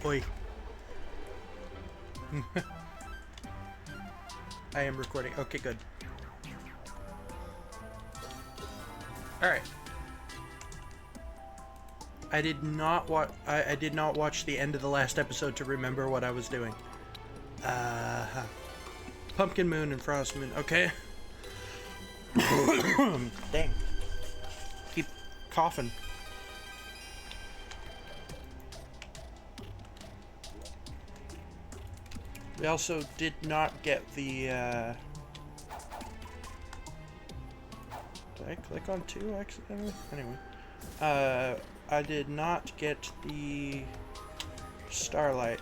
Oi. I am recording. Okay, good. Alright. I did not watch the end of the last episode to remember what I was doing. Pumpkin Moon and Frost Moon. Okay. Dang. Keep coughing. We also did not get the, Did I click on 2 accidentally? Anyway. I did not get the Starlight.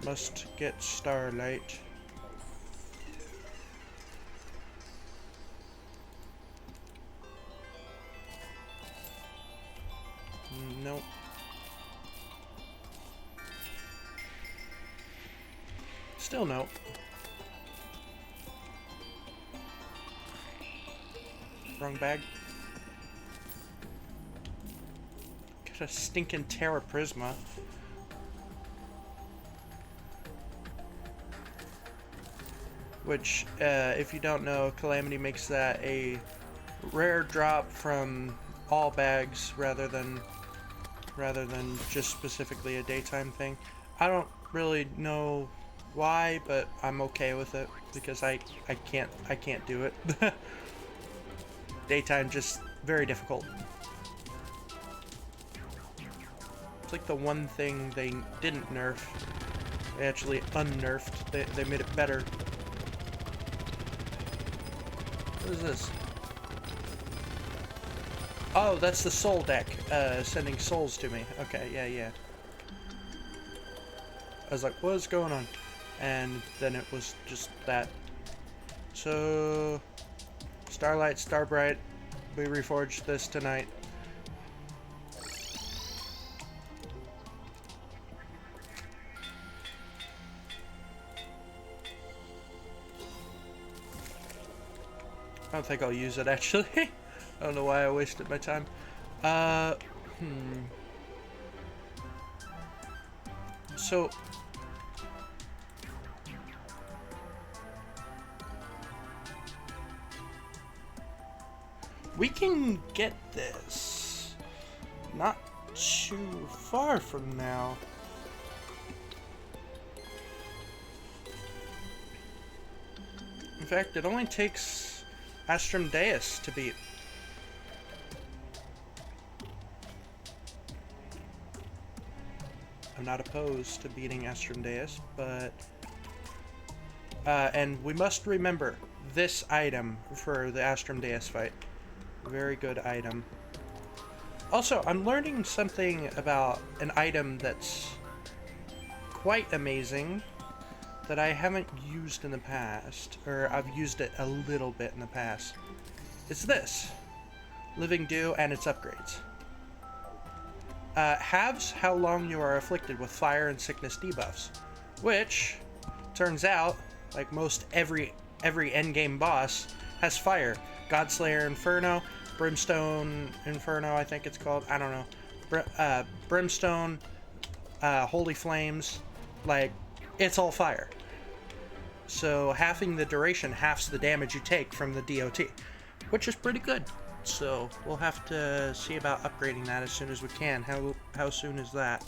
Must get Starlight. Nope. Still nope. Wrong bag. Got a stinking Terra Prisma. Which, if you don't know, Calamity makes that a rare drop from all bags rather than just specifically a daytime thing. I don't really know why, but I'm okay with it because I can't do it. Daytime just very difficult. It's like the one thing they didn't nerf. They actually unnerfed. They made it better. What is this? Oh, that's the soul deck, sending souls to me. Okay, yeah. I was like, what's going on? And then it was just that. So, Starlight, Starbright, we reforged this tonight. I don't think I'll use it, actually. I don't know why I wasted my time. So... we can get this not too far from now. In fact, it only takes Astrum Deus to beat. I'm not opposed to beating Astrum Deus, but... and we must remember this item for the Astrum Deus fight. Very good item. Also, I'm learning something about an item that's quite amazing that I haven't used in the past, or I've used it a little bit in the past. It's this. Living Dew and its upgrades. Halves how long you are afflicted with fire and sickness debuffs, which turns out, like most every endgame boss, has fire. Godslayer Inferno, Brimstone Inferno, I think it's called. I don't know. Brimstone, Holy Flames, like, it's all fire. So halving the duration halves the damage you take from the DOT, which is pretty good. So we'll have to see about upgrading that as soon as we can. How soon is that?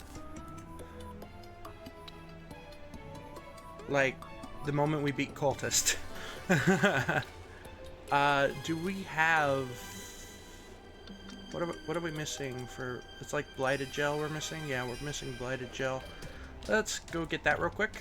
Like, the moment we beat Cultist. Do we have... What are we missing for... It's like Blighted Gel we're missing? Yeah, we're missing Blighted Gel. Let's go get that real quick.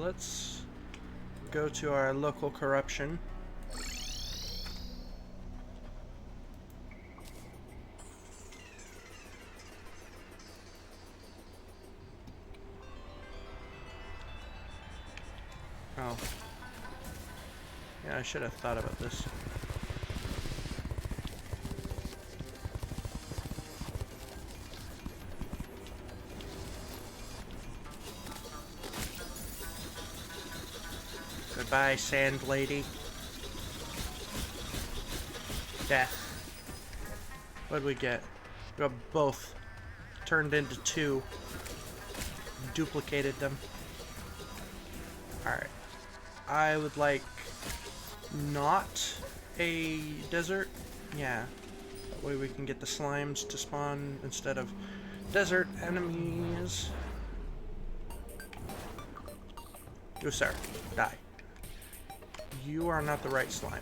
Let's go to our local corruption. Oh. Yeah, I should have thought about this. Goodbye, sand lady. Death. What'd we get? We got both. Turned into 2. Duplicated them. Alright. I would like not a desert. Yeah. That way we can get the slimes to spawn instead of desert enemies. You, sir. Die. You are not the right slime.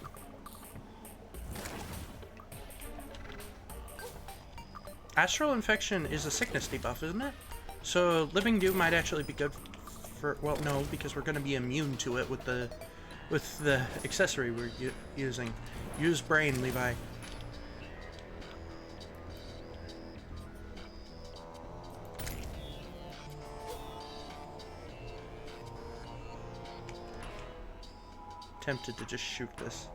Astral Infection is a sickness debuff, isn't it? So Living Dew might actually be good for... Well, no, because we're going to be immune to it with the accessory we're using. Use brain, Levi. Tempted to just shoot this.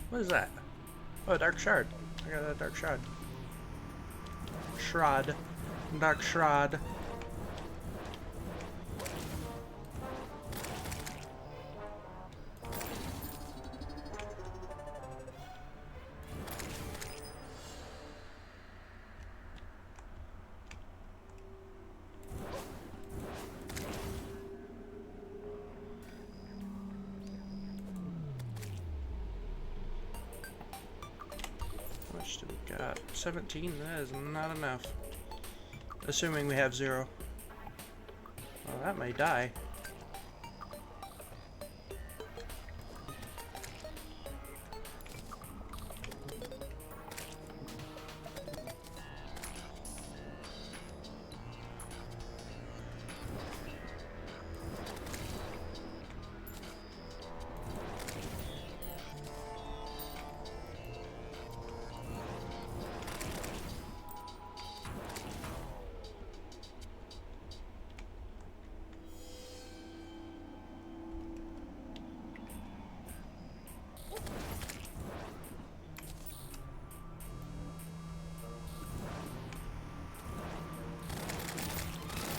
What is that? Oh, a dark shard. I got that dark shard. Shroud. Dark shroud. How much do we got? 17? That is not enough. Assuming we have 0. Well, that may die.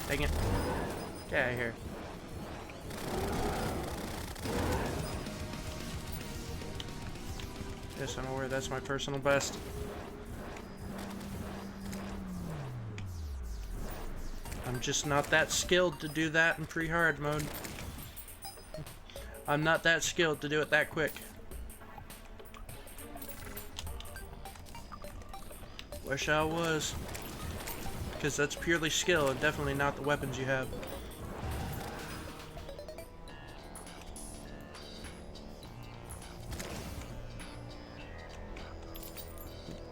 Dang it. Get out of here. Yes, I'm aware that's my personal best. I'm just not that skilled to do that in pre-hard mode. I'm not that skilled to do it that quick. Wish I was. Because that's purely skill and definitely not the weapons you have.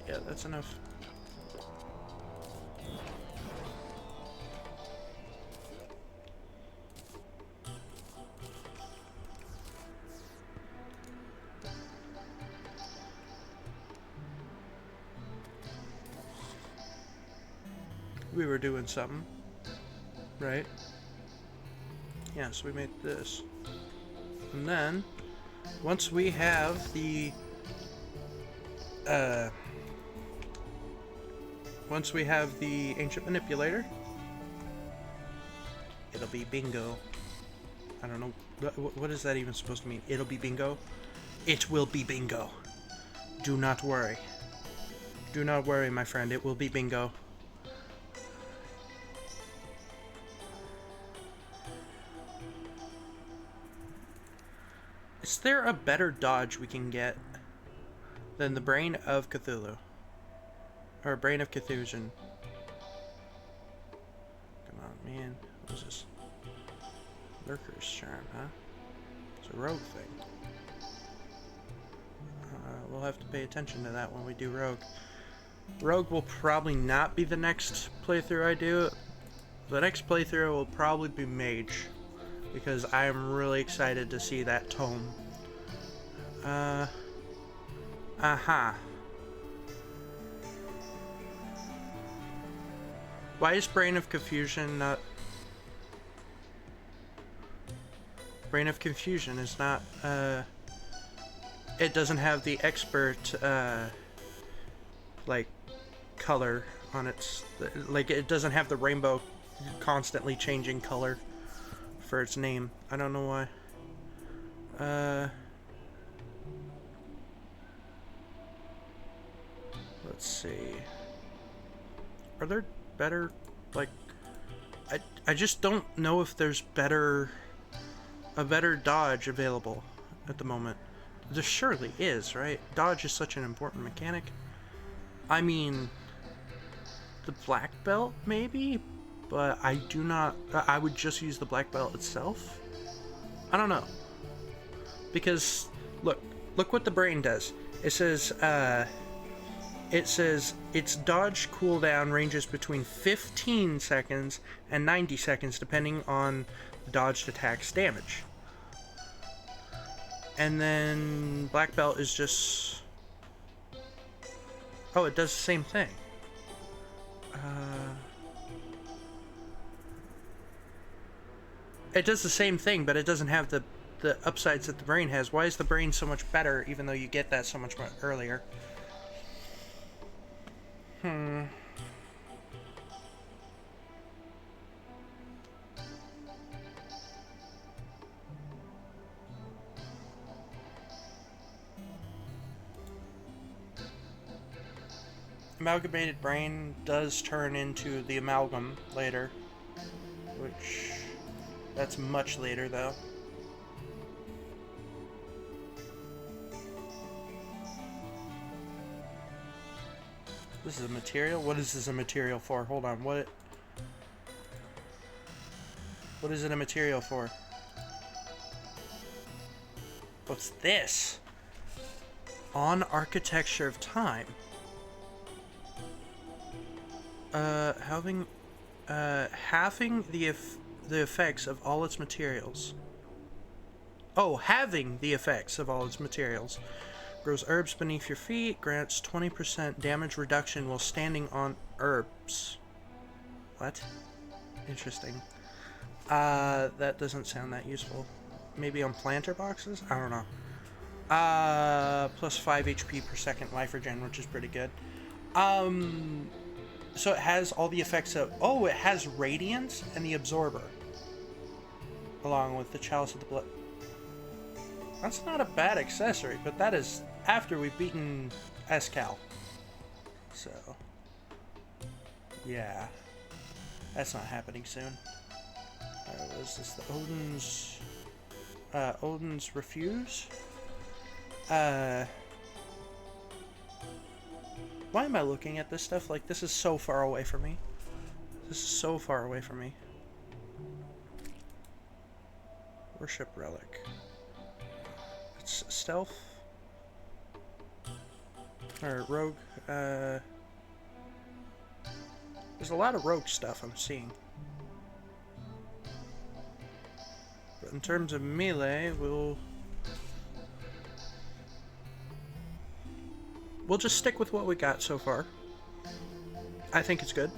Yeah, that's enough. We were doing something, right? Yeah, so we made this. And then, once we have the, Ancient Manipulator, it'll be bingo. I don't know, what is that even supposed to mean? It'll be bingo? It will be bingo. Do not worry. Do not worry, my friend, it will be bingo. Is there a better dodge we can get than the Brain of Cthulhu? Or Brain of Cthulhu? Come on, man. What is this? Lurker's Charm, huh? It's a rogue thing. We'll have to pay attention to that when we do rogue. Rogue will probably not be the next playthrough I do. The next playthrough will probably be Mage, because I am really excited to see that tome. Why is Brain of Confusion not... Brain of Confusion is not, it doesn't have the expert, like color on its, like it doesn't have the rainbow constantly changing color for its name. I don't know why. Let's see. Are there better, like, I just don't know if there's a better dodge available at the moment. There surely is, right? Dodge is such an important mechanic. I mean, the black belt maybe, but I do not. I would just use the black belt itself. I don't know, because look what the brain does. It says its dodge cooldown ranges between 15 seconds and 90 seconds depending on the dodged attack's damage. And then black belt is just, oh, it does the same thing. It does the same thing, but it doesn't have the upsides that the brain has. Why is the brain so much better, even though you get that so much earlier? Amalgamated brain does turn into the amalgam later, which that's much later though. This is a material? What is this a material for? Hold on, what is it a material for? What's this? On Architecture of Time. Having the effects of all its materials. Oh, having the effects of all its materials. Grows herbs beneath your feet. Grants 20% damage reduction while standing on herbs. What? Interesting. That doesn't sound that useful. Maybe on planter boxes? I don't know. Plus 5 HP per second life regen, which is pretty good. So it has all the effects of... Oh, it has Radiance and the Absorber. Along with the Chalice of the Blood. That's not a bad accessory, but that is after we've beaten Escal. So... yeah. That's not happening soon. What is this? The Odin's Refuse? Why am I looking at this stuff? Like, this is so far away from me. This is so far away from me. Worship Relic. It's stealth. Or rogue. There's a lot of rogue stuff I'm seeing. But in terms of melee, we'll just stick with what we got so far. I think it's good.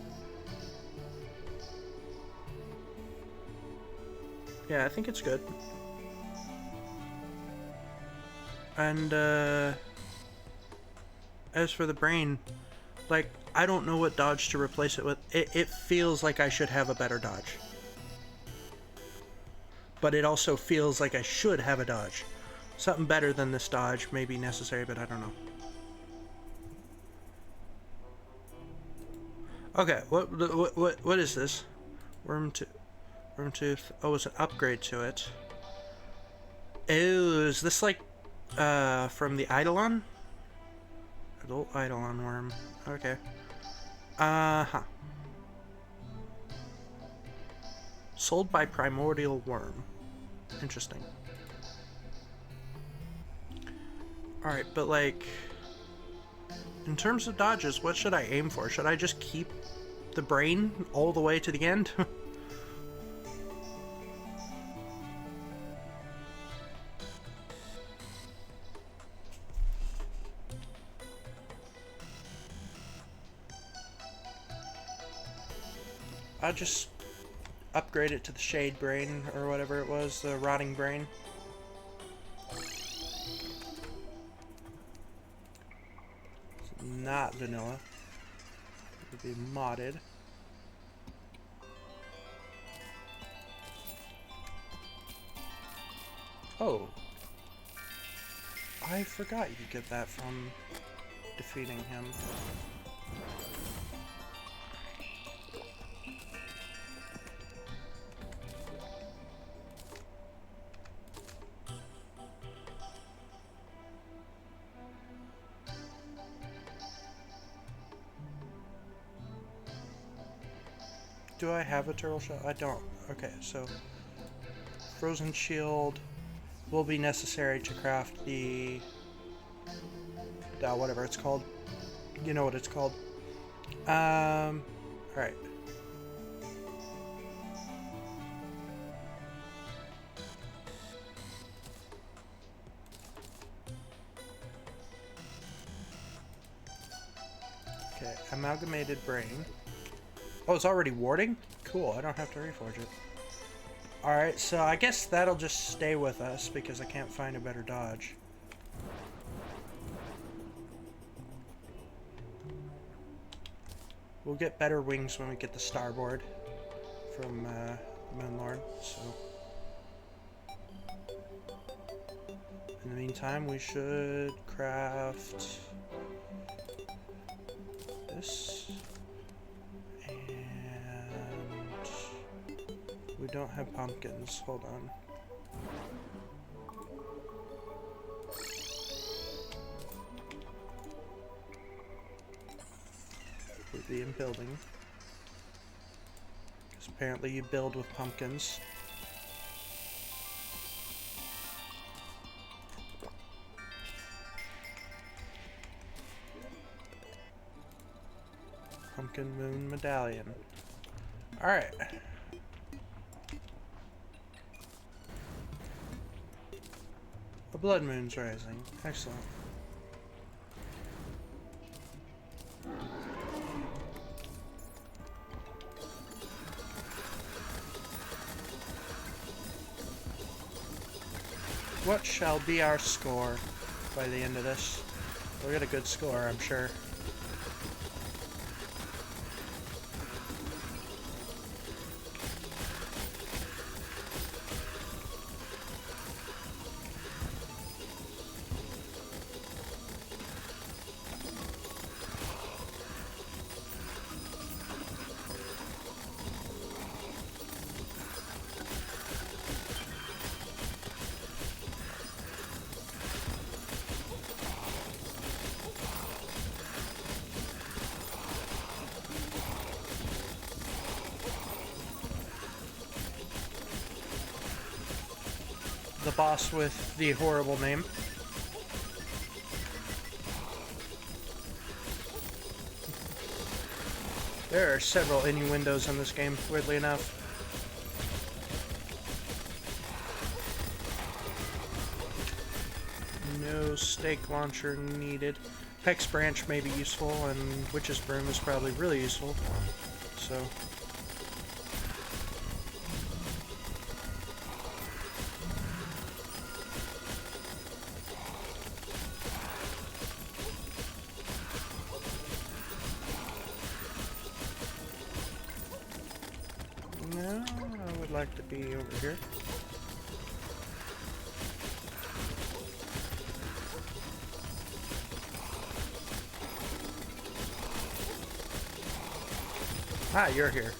Yeah, I think it's good. And, as for the brain, like, I don't know what dodge to replace it with. It feels like I should have a better dodge. But it also feels like I should have a dodge. Something better than this dodge may be necessary, but I don't know. Okay, what is this? Wormtooth. Oh, it's an upgrade to it. Ew, is this like from the Eidolon? Adult Eidolon worm. Okay. Uh-huh. Sold by Primordial Worm. Interesting. Alright, but like, in terms of dodges, what should I aim for? Should I just keep the brain all the way to the end? I'll just upgrade it to the Shade Brain, or whatever it was, the Rotting Brain. not vanilla. It would be modded. Oh. I forgot you could get that from defeating him. Do I have a turtle shell? I don't. Okay, so frozen shield will be necessary to craft the whatever it's called. You know what it's called. Alright. Okay, amalgamated brain. Oh, it's already warding? Cool, I don't have to reforge it. Alright, so I guess that'll just stay with us because I can't find a better dodge. We'll get better wings when we get the starboard from Moonlord, so... In the meantime, we should craft this. We don't have pumpkins. Hold on. Would be in building. Because apparently you build with pumpkins. Pumpkin Moon Medallion. Alright. A blood moon's rising. Excellent. What shall be our score by the end of this? We'll get a good score, I'm sure. The boss with the horrible name. There are several innuendos in this game, weirdly enough. No stake launcher needed. Peck's branch may be useful, and Witch's broom is probably really useful. So... No, I would like to be over here. Ah, you're here.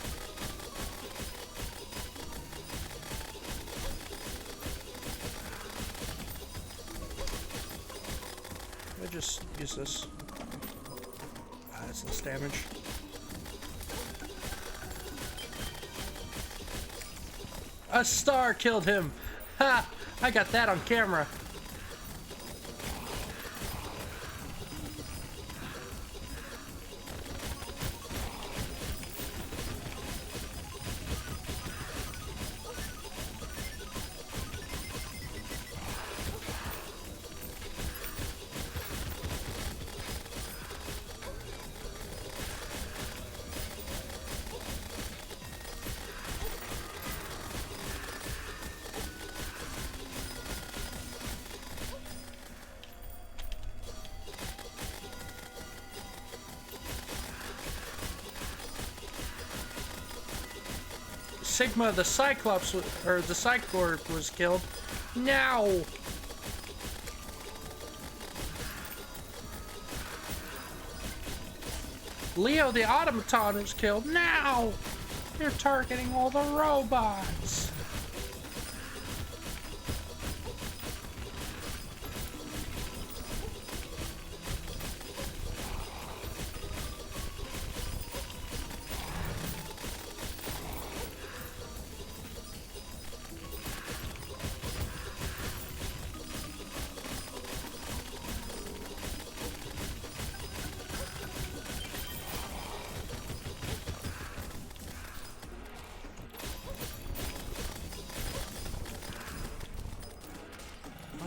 I just use this. Ah, that's less damage. A star killed him! Ha! I got that on camera. Sigma the Cyclops, or the Cyborg was killed. Now! Leo the Automaton was killed. Now! You're targeting all the robots.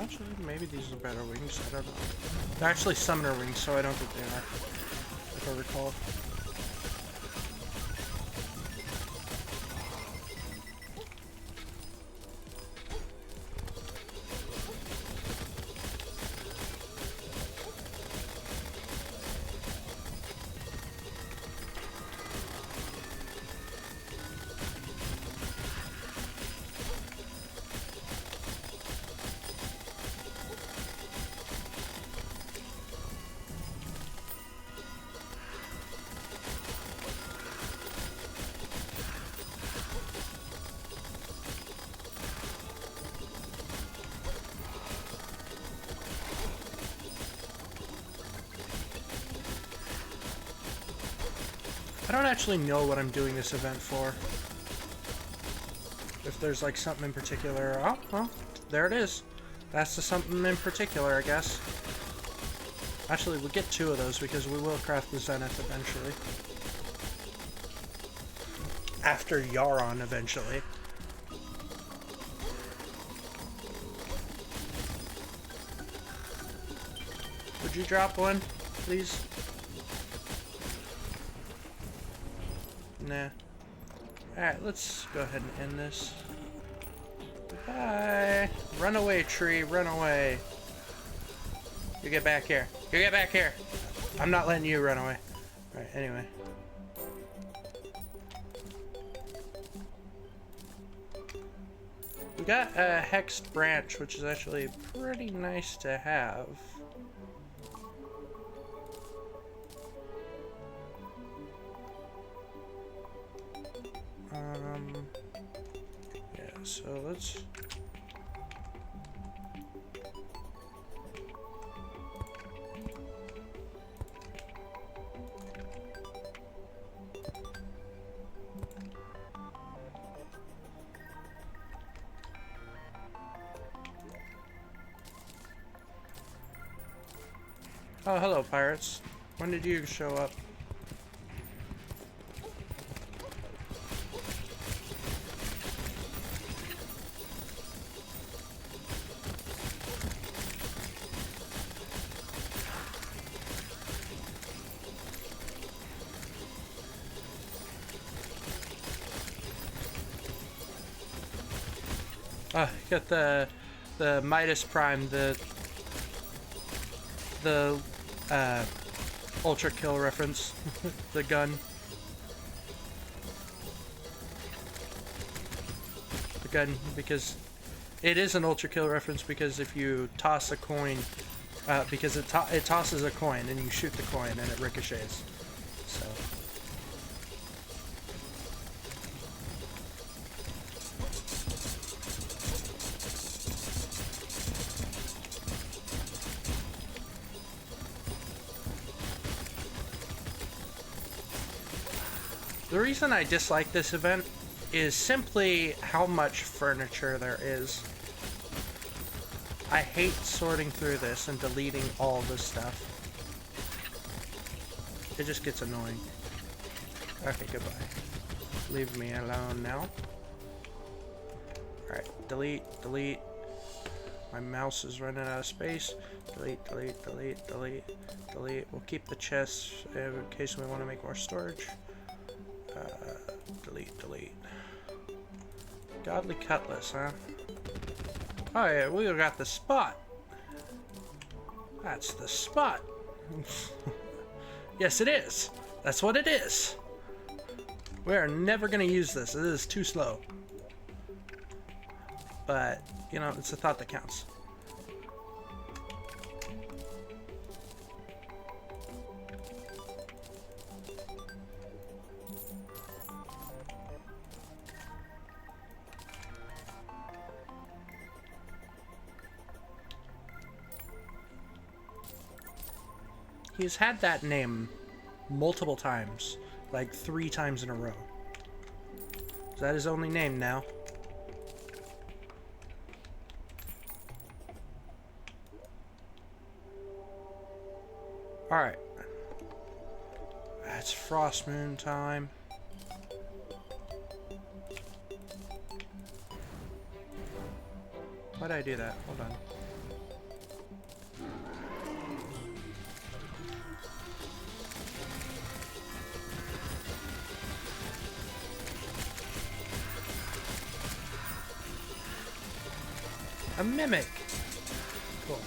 Actually, maybe these are better wings. I don't know. They're actually summoner wings, so I don't think they are, if I recall. I don't actually know what I'm doing this event for. If there's like something in particular. Oh, well, there it is. That's the something in particular, I guess. Actually, we'll get 2 of those because we will craft the Zenith eventually. After Yaron, eventually. Would you drop one, please? Nah. Alright, let's go ahead and end this. Goodbye. Run away, tree. Run away. You get back here. You get back here. I'm not letting you run away. Alright, anyway. We got a hexed branch, which is actually pretty nice to have. Yeah, so let's... Oh, hello, pirates. When did you show up? Got the Midas Prime, the Ultra Kill reference, the gun. The gun, because it is an Ultra Kill reference, because if you toss a coin, because it tosses a coin and you shoot the coin and it ricochets. So. The reason I dislike this event is simply how much furniture there is. I hate sorting through this and deleting all this stuff. It just gets annoying. Okay, goodbye. Leave me alone now. Alright, delete, delete. My mouse is running out of space. Delete, delete, delete, delete, delete. We'll keep the chests in case we want to make more storage. Delete, delete. Godly Cutlass, huh? Oh yeah, we got the spot. That's the spot. Yes, it is. That's what it is. We are never going to use this. It is too slow. But, you know, it's a thought that counts. He's had that name multiple times, like 3 times in a row. Is that his only name now? Alright. It's Frost Moon time. Why did I do that? Hold on. A mimic. Cool.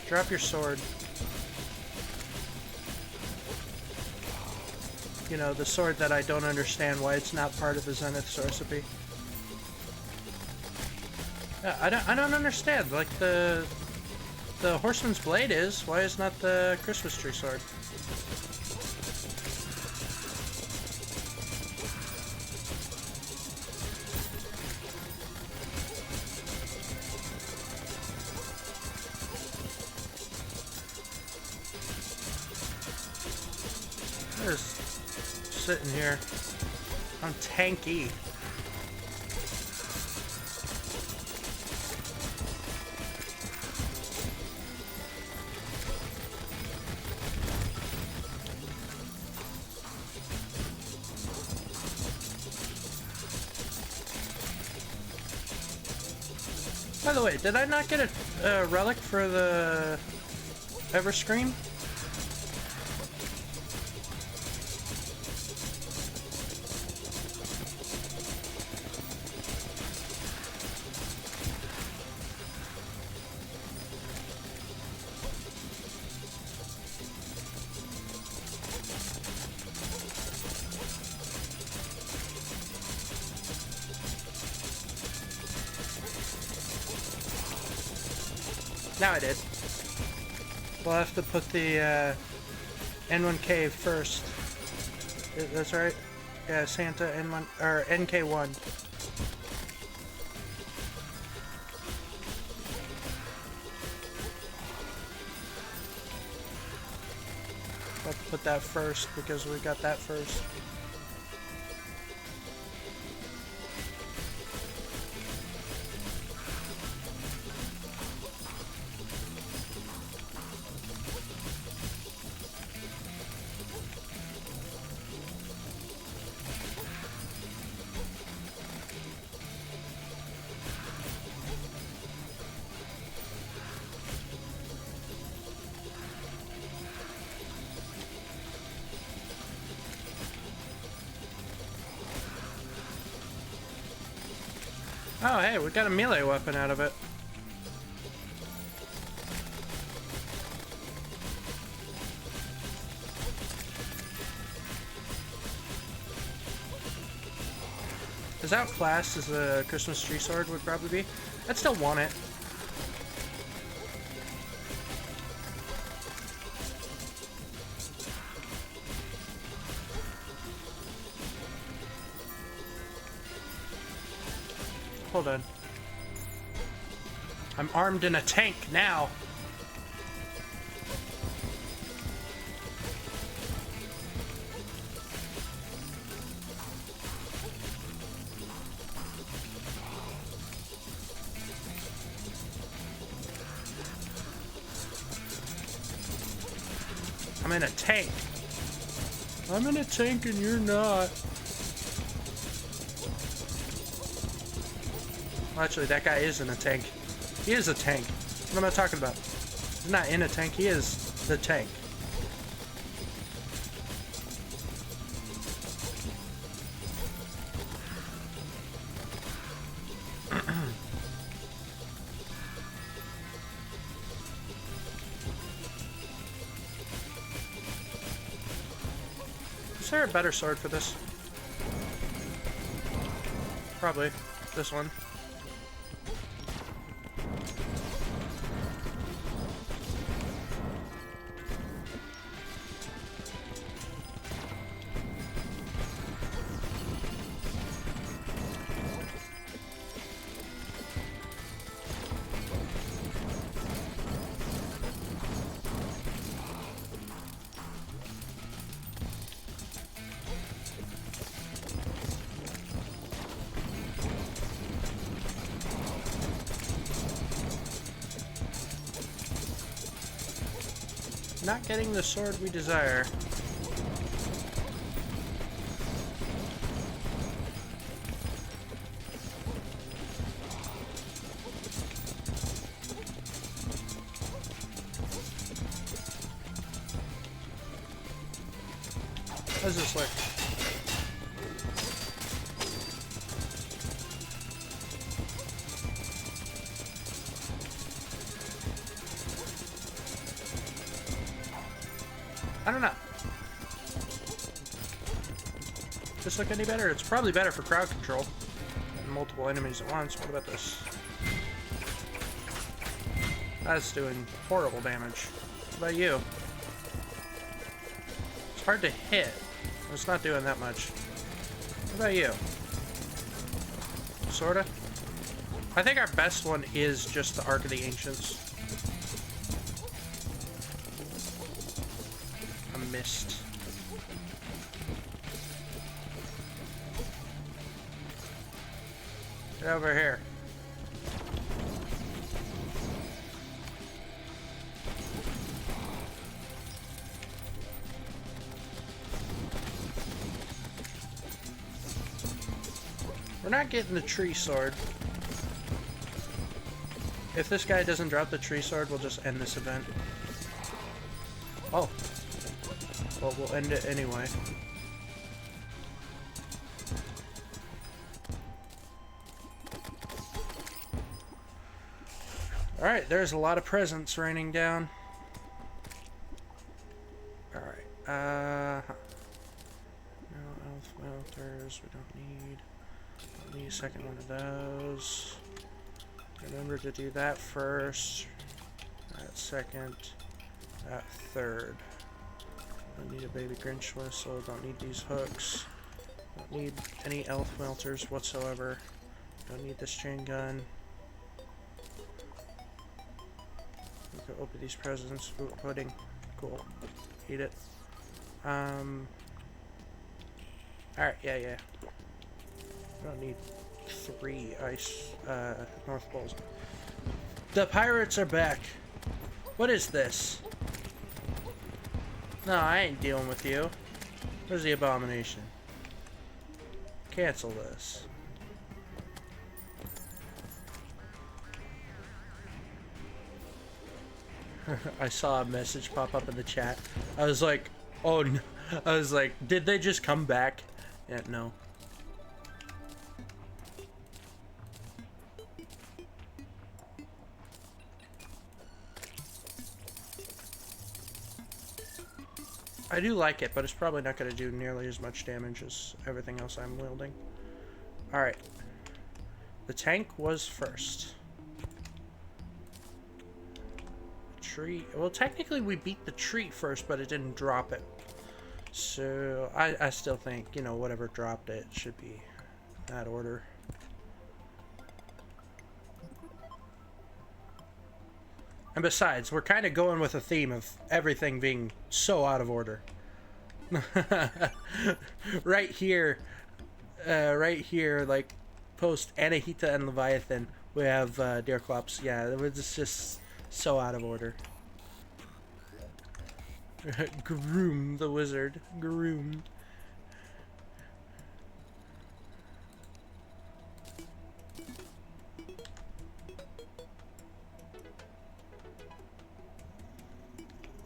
Drop your sword. You know, the sword that I don't understand why it's not part of the Zenith's recipe. Yeah, I don't understand. Like the Horseman's Blade is. Why is not the Christmas tree sword? Just sitting here. I'm tanky. By the way, did I not get a relic for the Everscream? Now I did. We'll have to put the N1K first. That's right. Yeah, Santa N1 or NK1. We'll have to put that first because we got that first. Oh, hey, we got a melee weapon out of it. Is outclassed as the Christmas tree sword would probably be. I'd still want it. Hold on. I'm armed in a tank now. I'm in a tank. I'm in a tank and you're not. Actually, that guy is in a tank. He is a tank. What am I talking about? He's not in a tank, he is the tank. Is there a better sword for this? Probably. This one. Not getting the sword we desire. How does this look? I don't know. Does this look any better? It's probably better for crowd control. And multiple enemies at once. What about this? That's doing horrible damage. What about you? It's hard to hit. It's not doing that much. What about you? Sorta? I think our best one is just the Ark of the Ancients. Missed. Get over here. We're not getting the tree sword. If this guy doesn't drop the tree sword, we'll just end this event. Oh. Well, we'll end it anyway. Alright, there's a lot of presents raining down. Alright, no elf welters, we don't need a second one of those. Remember to do that first, that second, that third. Don't need a baby Grinch whistle, don't need these hooks, don't need any elf melters whatsoever, don't need this chain gun. We can open these presents. Ooh, pudding. Cool. Eat it. Alright, yeah. I don't need 3 ice, North Poles. The pirates are back. What is this? No, I ain't dealing with you. Where's the abomination? Cancel this. I saw a message pop up in the chat. I was like, oh no. I was like, did they just come back? Yeah, no. I do like it, but it's probably not going to do nearly as much damage as everything else I'm wielding. Alright. The tank was first. Tree. Well, technically we beat the tree first, but it didn't drop it. So, I still think, you know, whatever dropped it should be that order. And besides, we're kind of going with a theme of everything being so out of order. right here, like, post Anahita and Leviathan, we have Deerclops. Yeah, it's just so out of order. Groom the wizard. Groom.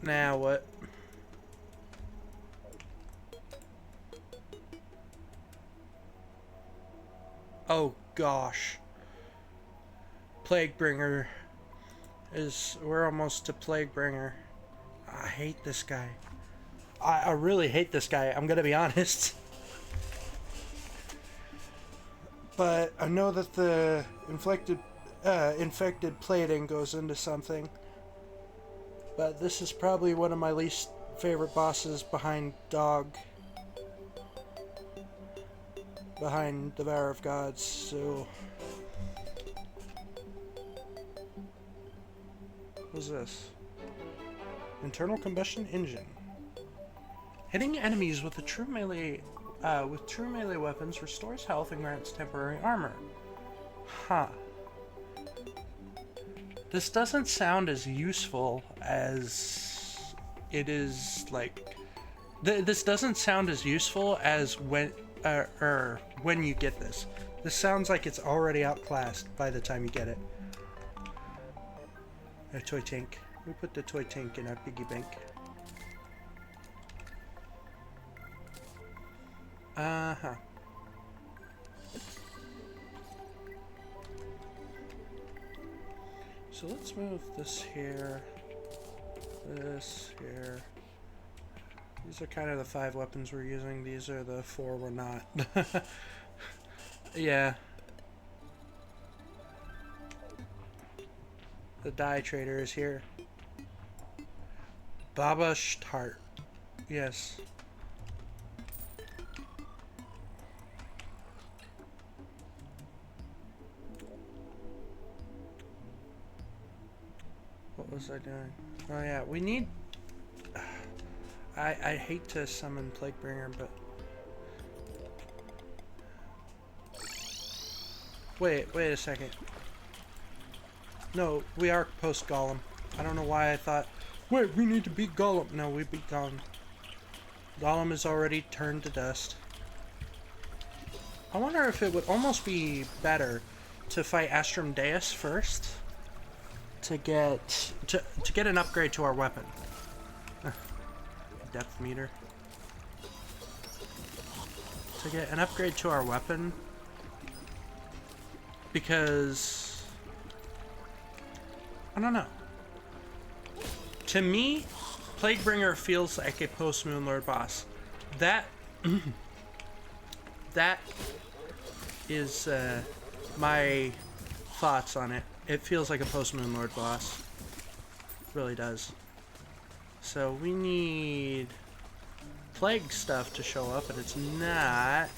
Now what? Oh gosh. Plaguebringer is... We're almost to Plaguebringer. I hate this guy. I really hate this guy, I'm gonna be honest. But I know that the infected plating goes into something. But this is probably one of my least favorite bosses behind Dog. Behind the Devour of Gods, so... What's this? Internal combustion engine. Hitting enemies with true melee weapons restores health and grants temporary armor. Huh. This doesn't sound as useful as it is, like... this doesn't sound as useful as when you get this. This sounds like it's already outclassed by the time you get it. A toy tank. We put the toy tank in our piggy bank. Uh-huh. So let's move this here. This here. These are kind of the 5 weapons we're using. These are the 4 we're not. Yeah. The dye trader is here. Baba Shtart. Yes. What was I doing? Oh yeah, we need... I hate to summon Plaguebringer, but... Wait a second. No, we are post-Golem. I don't know why I thought, wait, we need to beat Golem. No, we beat Golem. Golem is already turned to dust. I wonder if it would almost be better to fight Astrum Deus first to get an upgrade to our weapon. Depth meter. To get an upgrade to our weapon, because I don't know. To me, Plaguebringer feels like a post-Moonlord boss. That is my thoughts on it. It feels like a post-Moonlord boss. It really does. So we need plague stuff to show up, and it's not.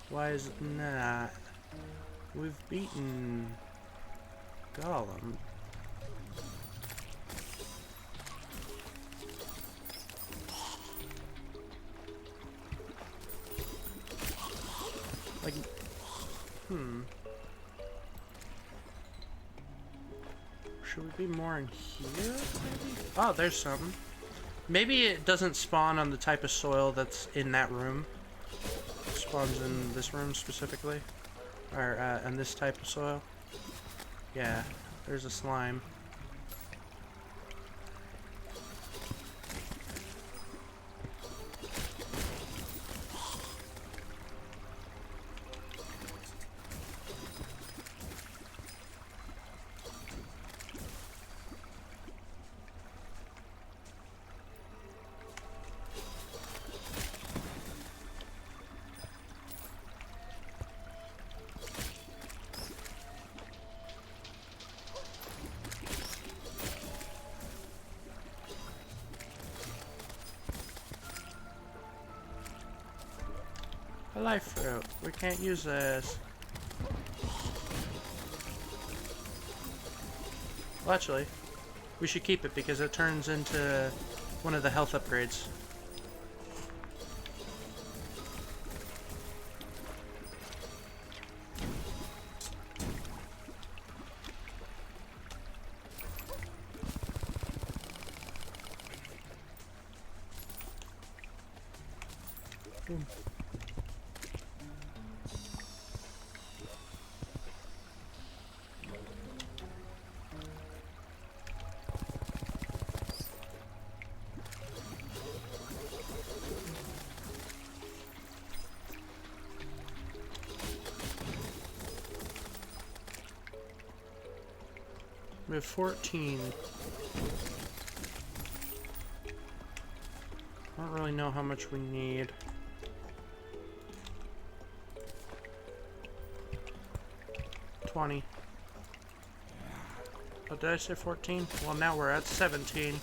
Why is it not? We've beaten Golem. Like, should we be more in here, maybe? Oh, there's something. Maybe it doesn't spawn on the type of soil that's in that room. It spawns in this room specifically. Or, in this type of soil. Yeah, there's a slime. A life fruit. We can't use this. Well, actually, we should keep it because it turns into one of the health upgrades. Boom. We have 14. I don't really know how much we need. Oh, did I say 14? Well, now we're at 17.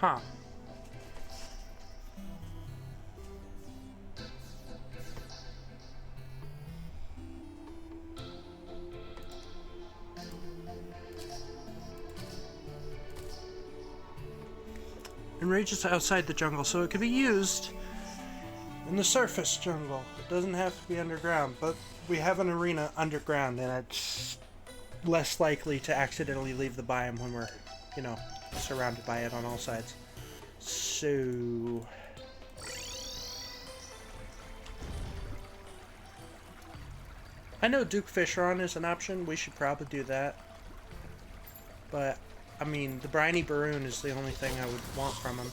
Huh. Enrages outside the jungle, so it could be used in the surface jungle. It doesn't have to be underground, but we have an arena underground, and it's less likely to accidentally leave the biome when we're, you know, surrounded by it on all sides. So I know Duke Fisheron is an option. We should probably do that. But I mean, the Briny Baroon is the only thing I would want from him.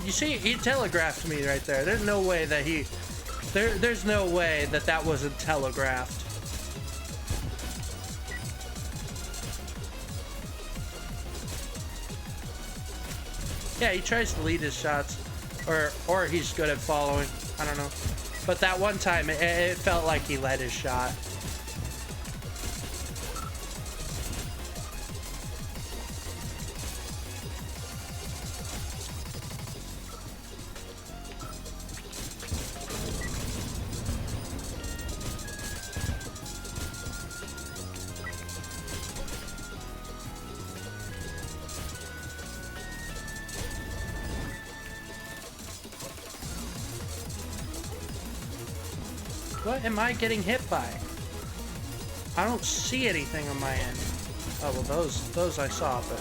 You see, he telegraphed me right there. There's no way that he... There's no way that that wasn't telegraphed. Yeah, he tries to lead his shots. Or he's good at following. I don't know. But that one time, it felt like he led his shot. What am I getting hit by? I don't see anything on my end. Oh, well, those I saw, but...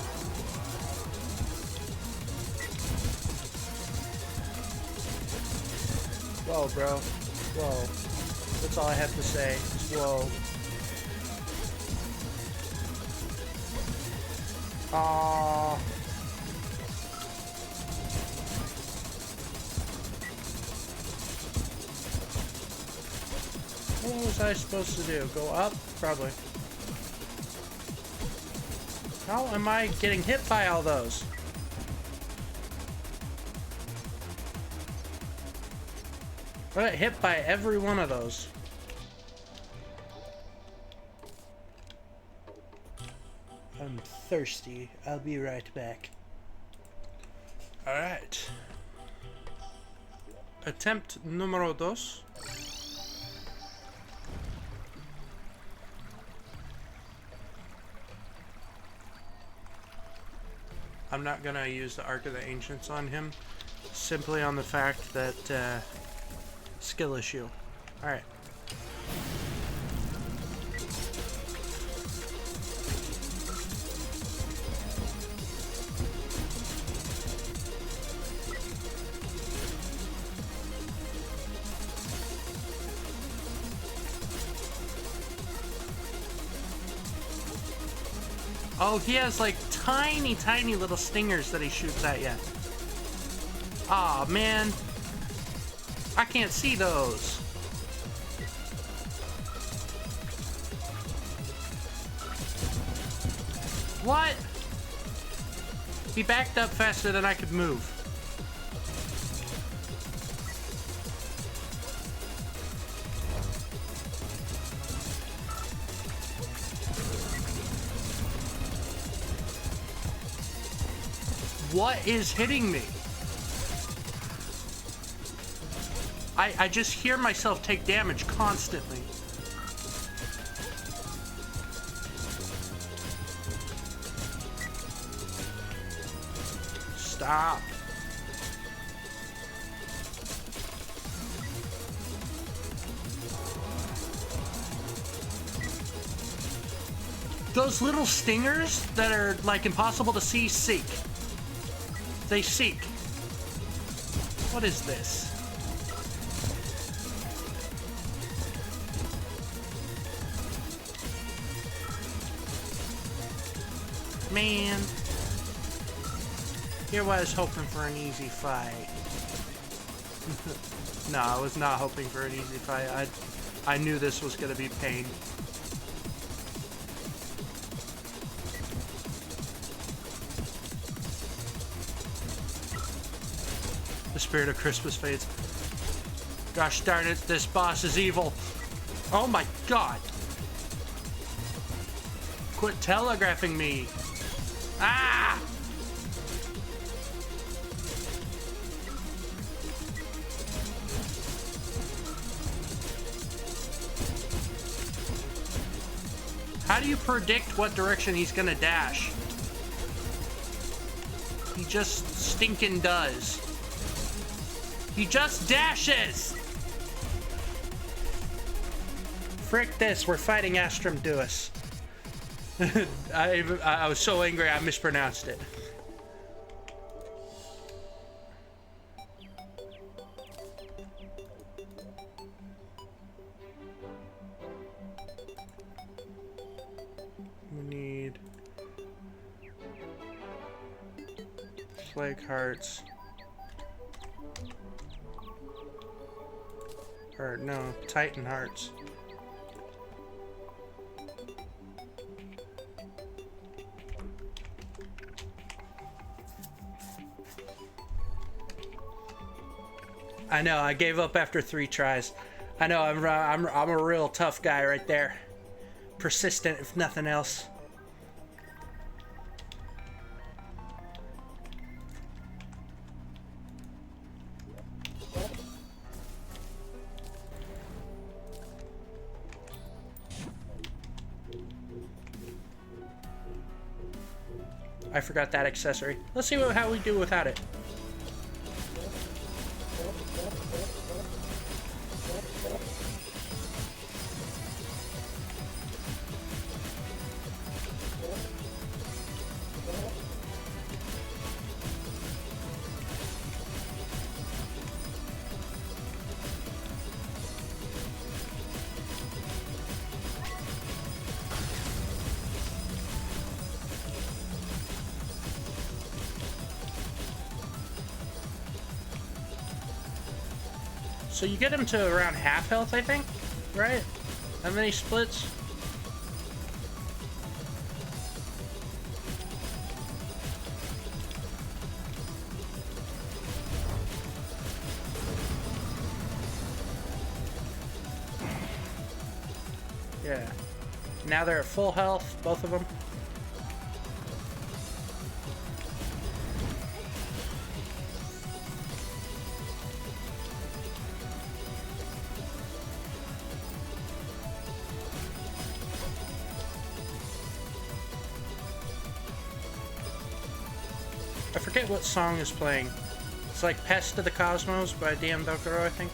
Whoa, bro. Whoa. That's all I have to say. Is whoa. Aww. What was I supposed to do? Go up? Probably. How am I getting hit by all those? I got hit by every one of those. I'm thirsty. I'll be right back. Alright. Attempt numero dos. I'm not gonna use the Ark of the Ancients on him, simply on the fact that, skill issue. Alright. Oh, he has like tiny little stingers that he shoots at you. Aw, man. I can't see those. What? He backed up faster than I could move. What is hitting me? I just hear myself take damage constantly. Stop. Those little stingers that are like impossible to see, seek. They seek. What is this? Man. Here I was hoping for an easy fight. No, I was not hoping for an easy fight. I knew this was gonna be pain. The spirit of Christmas fades. Gosh darn it, this boss is evil. Oh my god. Quit telegraphing me. Ah! How do you predict what direction he's gonna dash? He just stinking does. He just dashes! Frick this, we're fighting Astrum Duus. I was so angry I mispronounced it. We need Plague Hearts. Or no, Titan Hearts. I know, I gave up after 3 tries. I know, I'm a real tough guy right there. Persistent, if nothing else. I forgot that accessory. Let's see how we do without it. So you get him to around half health, I think, right? How many splits? Yeah. Now they're at full health, both of them. I forget what song is playing. It's like Pest of the Cosmos by DM Dokuro, I think.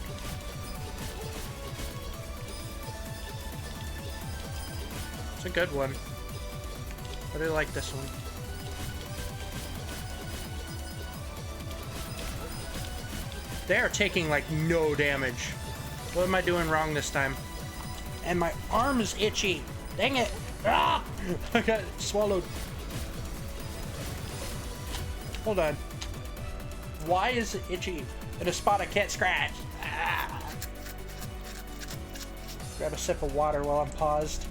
It's a good one. I do like this one. They are taking like no damage. What am I doing wrong this time? And my arm is itchy. Dang it. Ah! I got swallowed. Hold on. Why is it itchy in a spot I can't scratch? Ah. Grab a sip of water while I'm paused.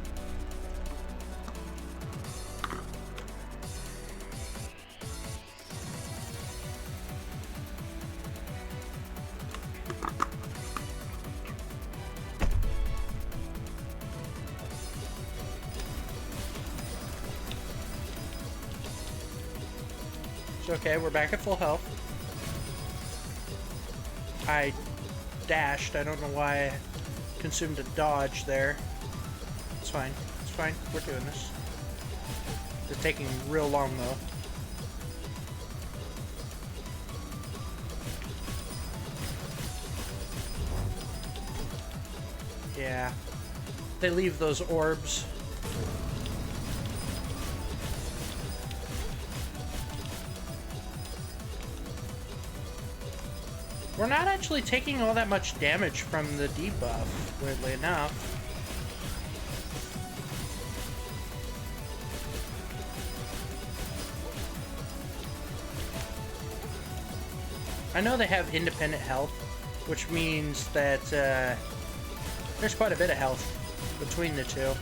okay, we're back at full health. I dashed. I don't know why I consumed a dodge there. It's fine. It's fine. We're doing this. They're taking real long, though. Yeah. They leave those orbs. We're not actually taking all that much damage from the debuff, weirdly enough. I know they have independent health, which means that there's quite a bit of health between the two.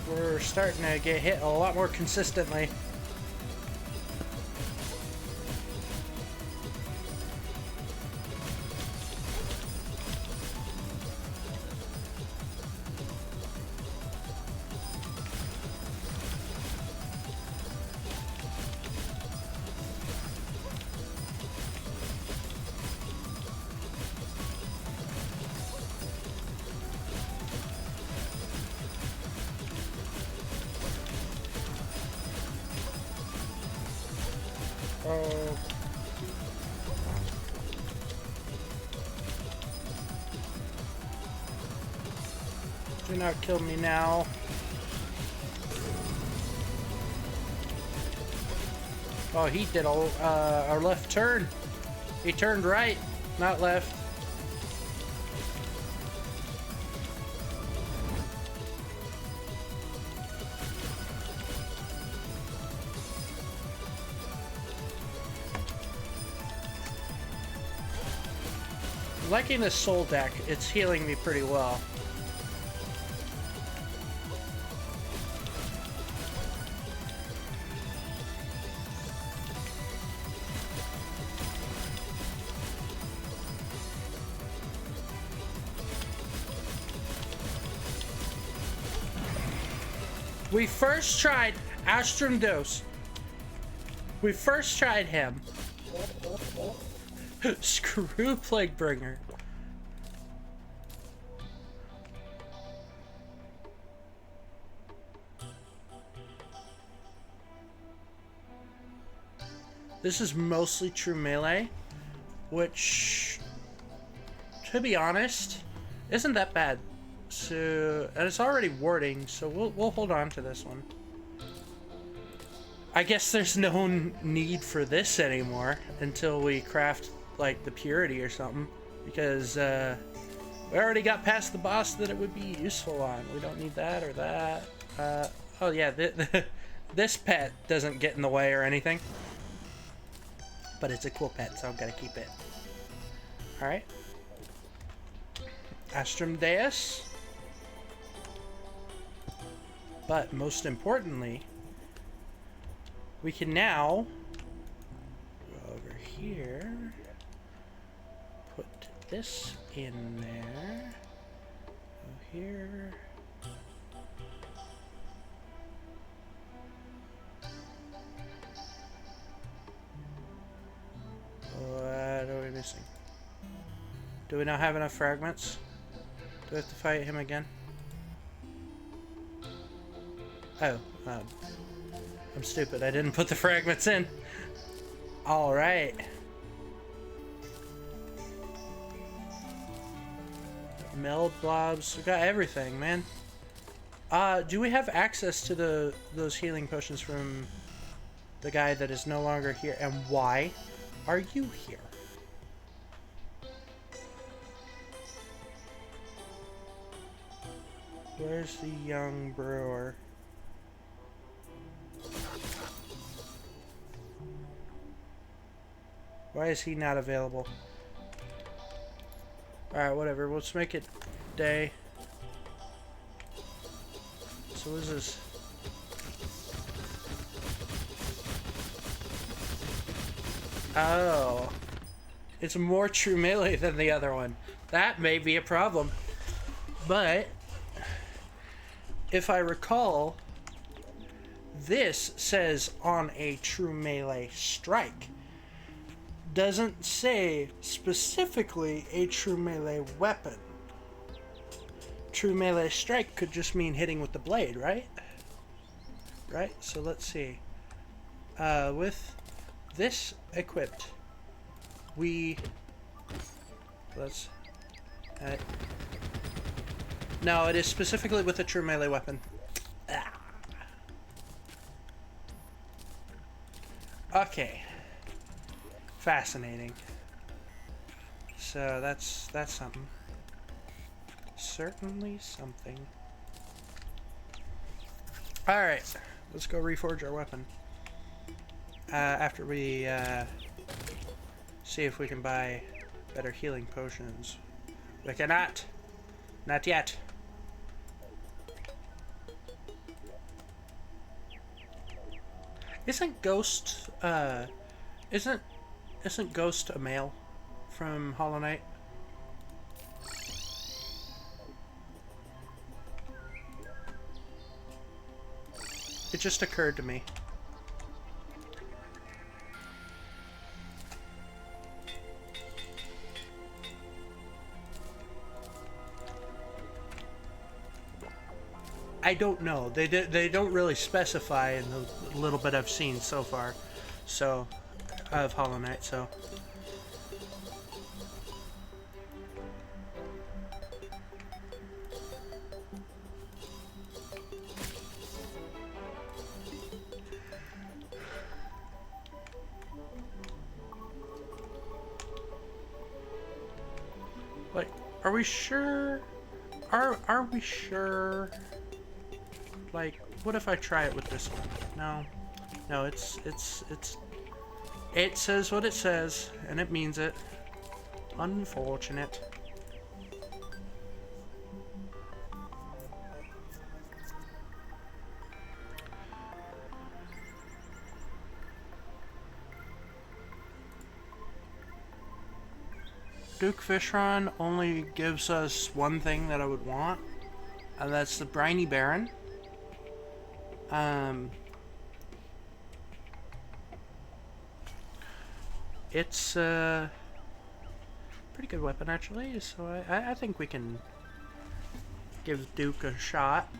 We're starting to get hit a lot more consistently. Oh. Do not kill me now. Oh, he did a left turn. He turned right, not left. Liking this soul deck, it's healing me pretty well. We first tried Astromdos. We first tried him. Screw Plaguebringer. This is mostly true melee, which, to be honest, isn't that bad. So, and it's already warding, so we'll hold on to this one. I guess there's no need for this anymore until we craft like the purity or something, because we already got past the boss that it would be useful on. We don't need that or that. Oh yeah, this pet doesn't get in the way or anything, but it's a cool pet, so I've got to keep it. All right, Astromdeus. But most importantly, we can now go over here, put this in there, go here. What are we missing? Do we not have enough fragments? Do we have to fight him again? Oh, I'm stupid. I didn't put the fragments in. All right. Meld blobs. We got everything, man. Do we have access to those healing potions from the guy that is no longer here? And why are you here? Where's the young brewer? Why is he not available? Alright, whatever. Let's make it day. So what is this? Oh. It's more true melee than the other one. That may be a problem. But if I recall, this says on a true melee strike. Doesn't say specifically a true melee weapon. True melee strike could just mean hitting with the blade, right? Right? So let's see. With this equipped, let's... no, it is specifically with a true melee weapon. Ah. Okay. Fascinating. So that's something. Certainly something. Alright. Let's go reforge our weapon. After we see if we can buy better healing potions. We cannot. Not yet. Isn't Ghost isn't Ghost a male from Hollow Knight? It just occurred to me. I don't know. They don't really specify in the little bit I've seen so far, so of Hollow Knight. So like, are we sure? Are we sure? Like, what if I try it with this one? No, it says what it says, and it means it. Unfortunate. Duke Fishron only gives us one thing that I would want, and that's the Briny Baron. It's a pretty good weapon actually, so I think we can give Duke a shot.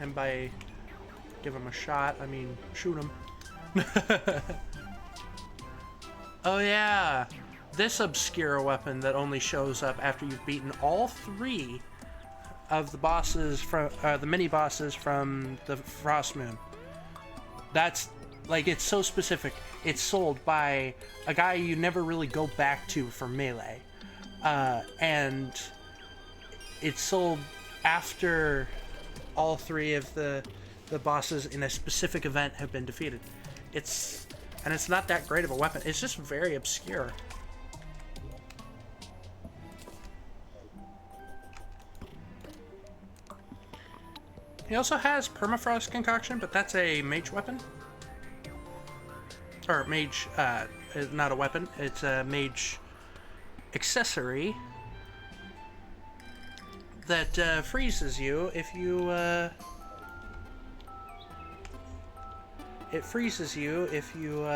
And by give him a shot, I mean shoot him. Oh yeah, this obscure weapon that only shows up after you've beaten all 3 of the bosses from the mini bosses from the Frost Moon. That's like, it's so specific. It's sold by a guy you never really go back to for melee, and it's sold after all 3 of the bosses in a specific event have been defeated. It's not that great of a weapon. It's just very obscure. He also has Permafrost Concoction, but that's a mage weapon. Or mage, not a weapon, it's a mage accessory that freezes you if you, it freezes you if you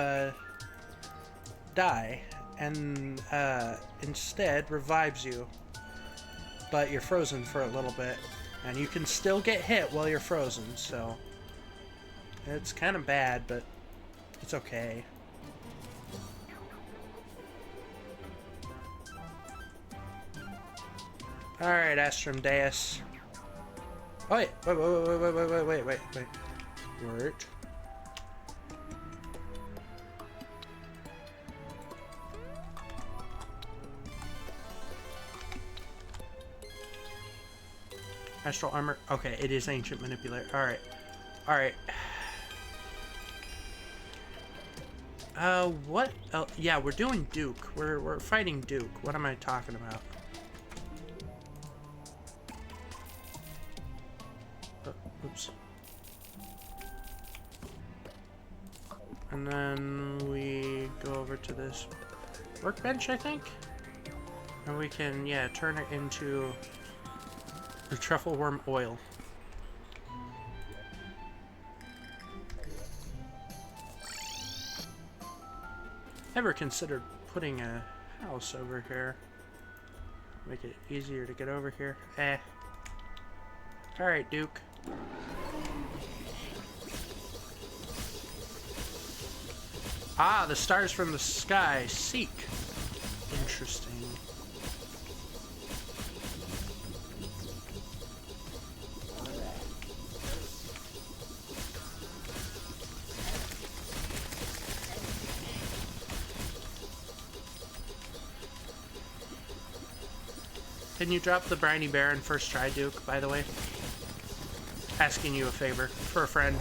die, and instead revives you, but you're frozen for a little bit. And you can still get hit while you're frozen, so it's kind of bad, but it's okay. Alright, Astrum Deus. Oh, wait. Word. Astral armor. Okay, it is ancient manipulator. Alright. Alright. What? Oh, yeah, we're doing Duke. We're fighting Duke. What am I talking about? Oops. And then we go over to this workbench, I think? And we can, yeah, turn it into the truffle worm oil. Ever considered putting a house over here? Make it easier to get over here. Alright, Duke. Ah, the stars from the sky. Seek. Interesting. Can you drop the Briny Baron first try, Duke, by the way? Asking you a favor. For a friend.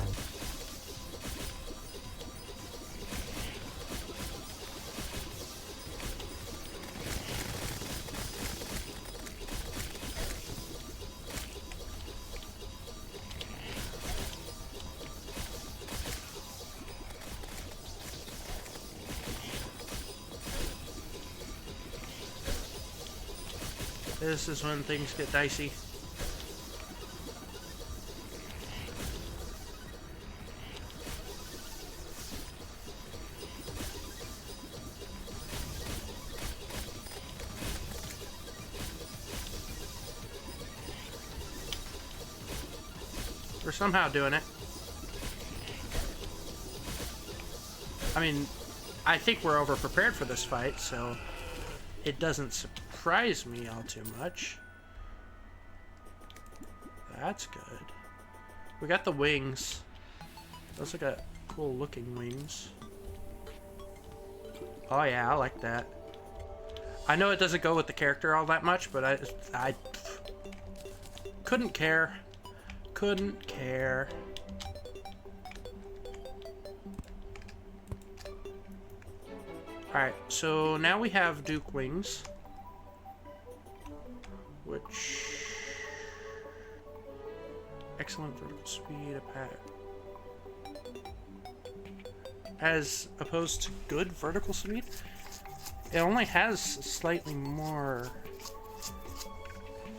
This is when things get dicey. We're somehow doing it. I mean, I think we're over-prepared for this fight, so it doesn't surprise me all too much. That's good. We got the wings. Those are got cool looking wings. Oh yeah, I like that. I know it doesn't go with the character all that much, but I couldn't care. Couldn't care. Alright, so now we have Duke wings. Which... excellent vertical speed, as opposed to good vertical speed. It only has slightly more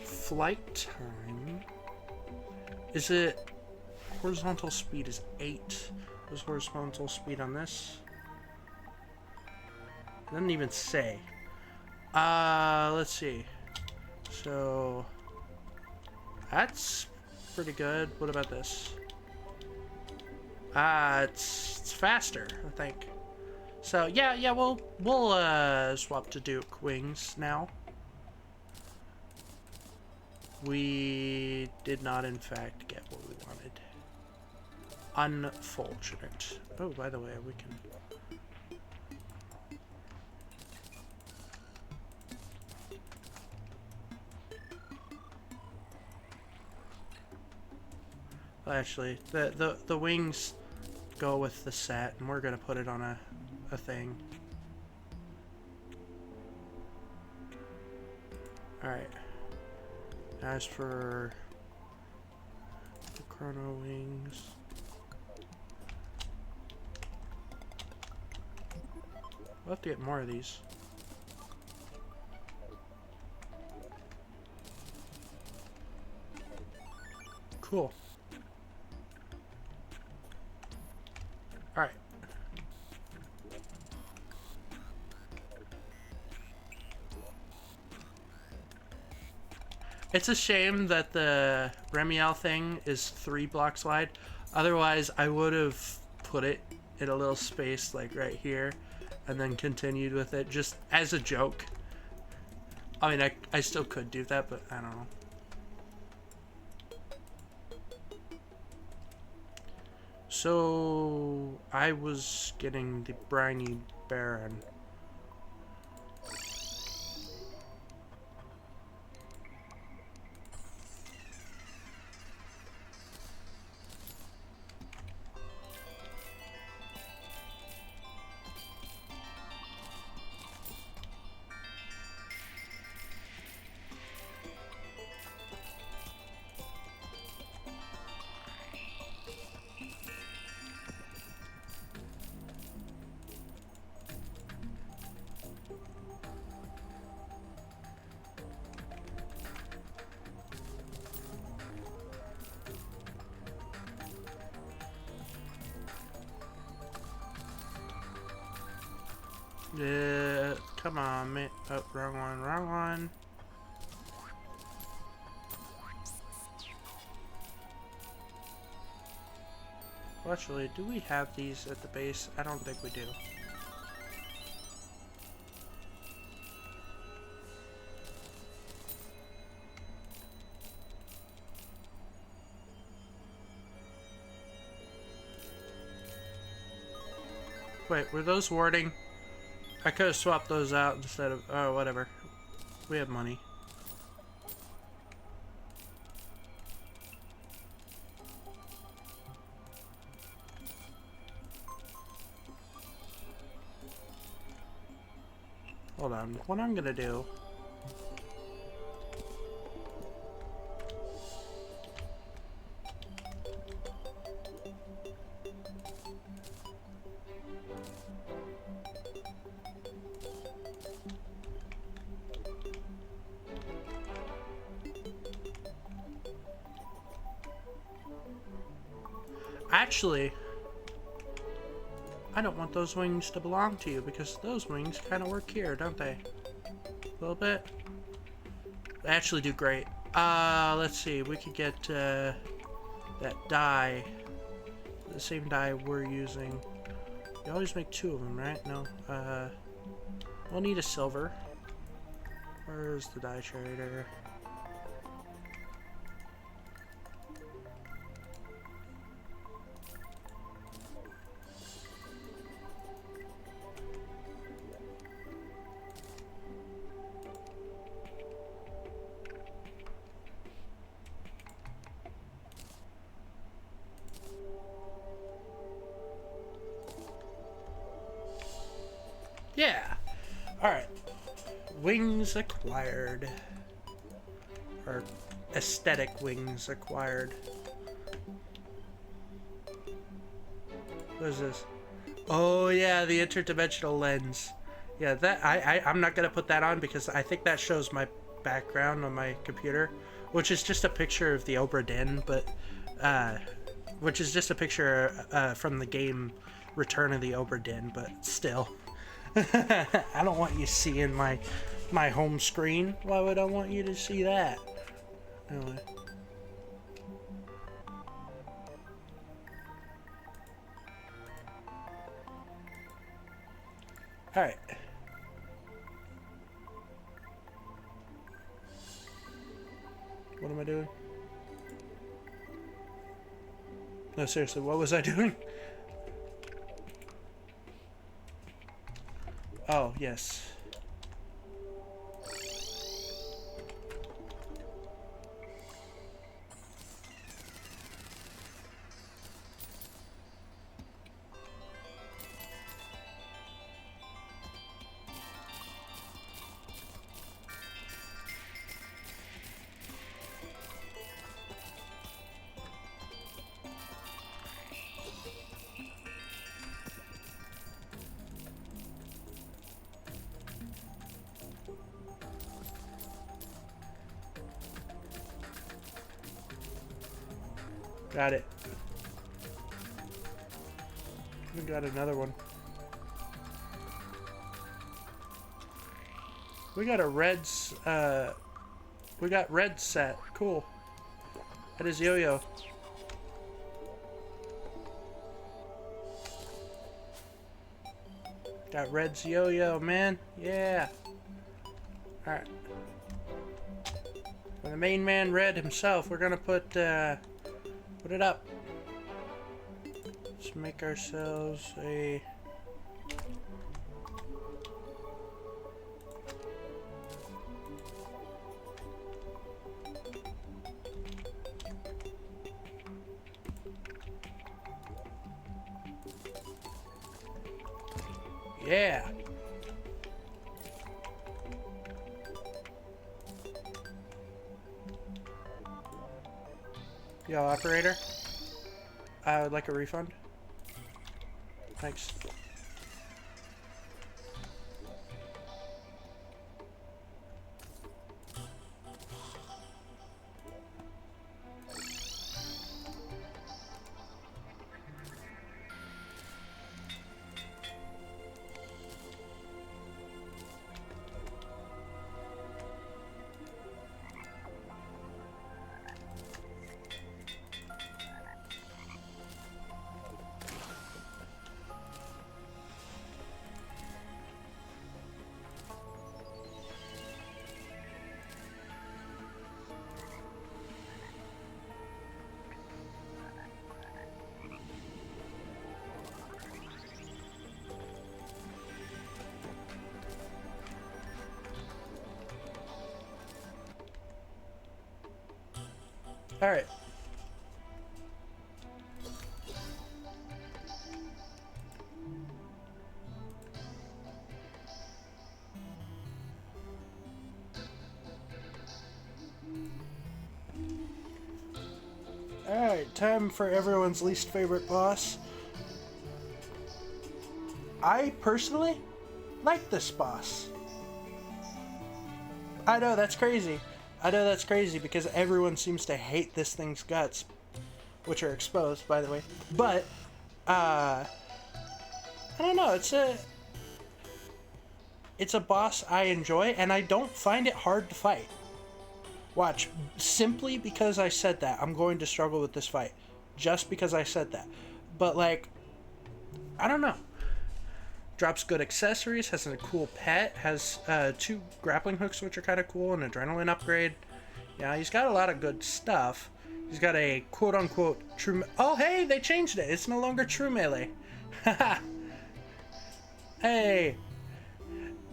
flight time. Is it horizontal speed is 8? What's horizontal speed on this? It doesn't even say. Let's see. So that's pretty good. What about this? It's faster, I think. So yeah, we'll swap to Duke wings now. We did not, in fact, get what we wanted. Unfortunate. Oh, by the way, we can. Well, actually, the wings go with the set, and we're gonna put it on a thing. All right. As for the chrono wings, we'll have to get more of these. Cool. All right. It's a shame that the Remiel thing is 3 blocks wide. Otherwise, I would have put it in a little space like right here and then continued with it just as a joke. I mean, I still could do that, but I don't know. So I was getting the briny baron. Yeah, come on, man. Oh, wrong one, wrong one. Well, actually, do we have these at the base? I don't think we do. Wait, were those warding? I could have swapped those out instead of... Oh, whatever. We have money. Hold on. What I'm gonna do... Actually, I don't want those wings to belong to you because those wings kind of work here, don't they? A little bit. They actually do great. Let's see. We could get that dye, the same dye we're using. You always make two of them, right? No. We'll need a silver. Where's the dye trader? Yeah. All right. Wings acquired. Or aesthetic wings acquired. What is this? Oh yeah, the interdimensional lens. Yeah, that I'm not gonna put that on because I think that shows my background on my computer, which is just a picture of the Obra Dinn, but which is just a picture from the game Return of the Obra Dinn, but still. I don't want you seeing my home screen. Why would I want you to see that? Anyway. Alright. What am I doing? No, seriously, what was I doing? Oh, yes. Got it. We got another one. We got a reds, we got red set. Cool. That is yo-yo. Got red's yo-yo, man. Yeah. Alright. For the main man, Red himself, we're gonna put it up. Let's make ourselves a... Yeah! Yo, operator. I would like a refund. Thanks. Alright. Alright, time for everyone's least favorite boss. I personally like this boss. I know, that's crazy. I know that's crazy because everyone seems to hate this thing's guts, which are exposed, by the way. But, I don't know, it's a boss I enjoy, and I don't find it hard to fight. Watch, simply because I said that, I'm going to struggle with this fight. Just because I said that. But, like, I don't know. Drops good accessories, has a cool pet, has 2 grappling hooks, which are kind of cool, an adrenaline upgrade. Yeah, he's got a lot of good stuff. He's got a quote-unquote true... Oh, hey, they changed it. It's no longer true melee. Haha. Hey.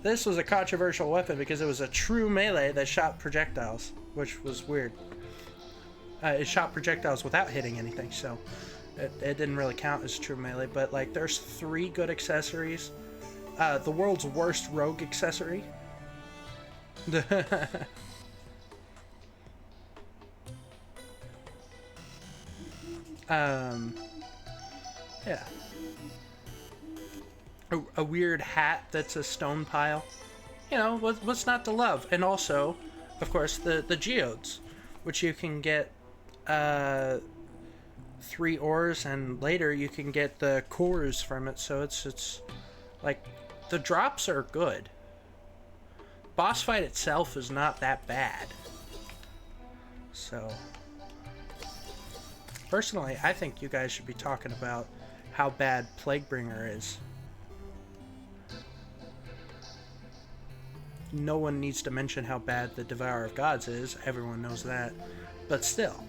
This was a controversial weapon because it was a true melee that shot projectiles, which was weird. It shot projectiles without hitting anything, so it didn't really count as true melee. But like, there's 3 good accessories. The world's worst rogue accessory. Yeah. A weird hat that's a stone pile. You know, what's not to love? And also, of course, the geodes, which you can get 3 ores, and later you can get the cores from it. So it's like, the drops are good. Boss fight itself is not that bad. So, personally, I think you guys should be talking about how bad Plaguebringer is. No one needs to mention how bad the Devourer of Gods is. Everyone knows that. But still.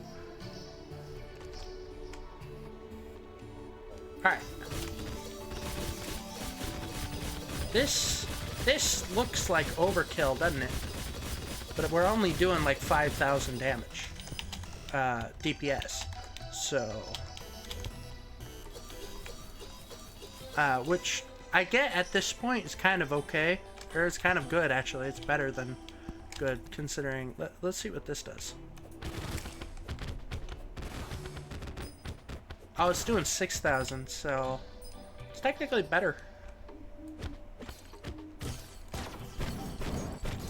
Alright. This looks like overkill, doesn't it? But we're only doing like 5,000 damage. DPS. So... which I get at this point is kind of okay. Or it's kind of good, actually. It's better than good, considering... Let's see what this does. Oh, it's doing 6,000, so... It's technically better.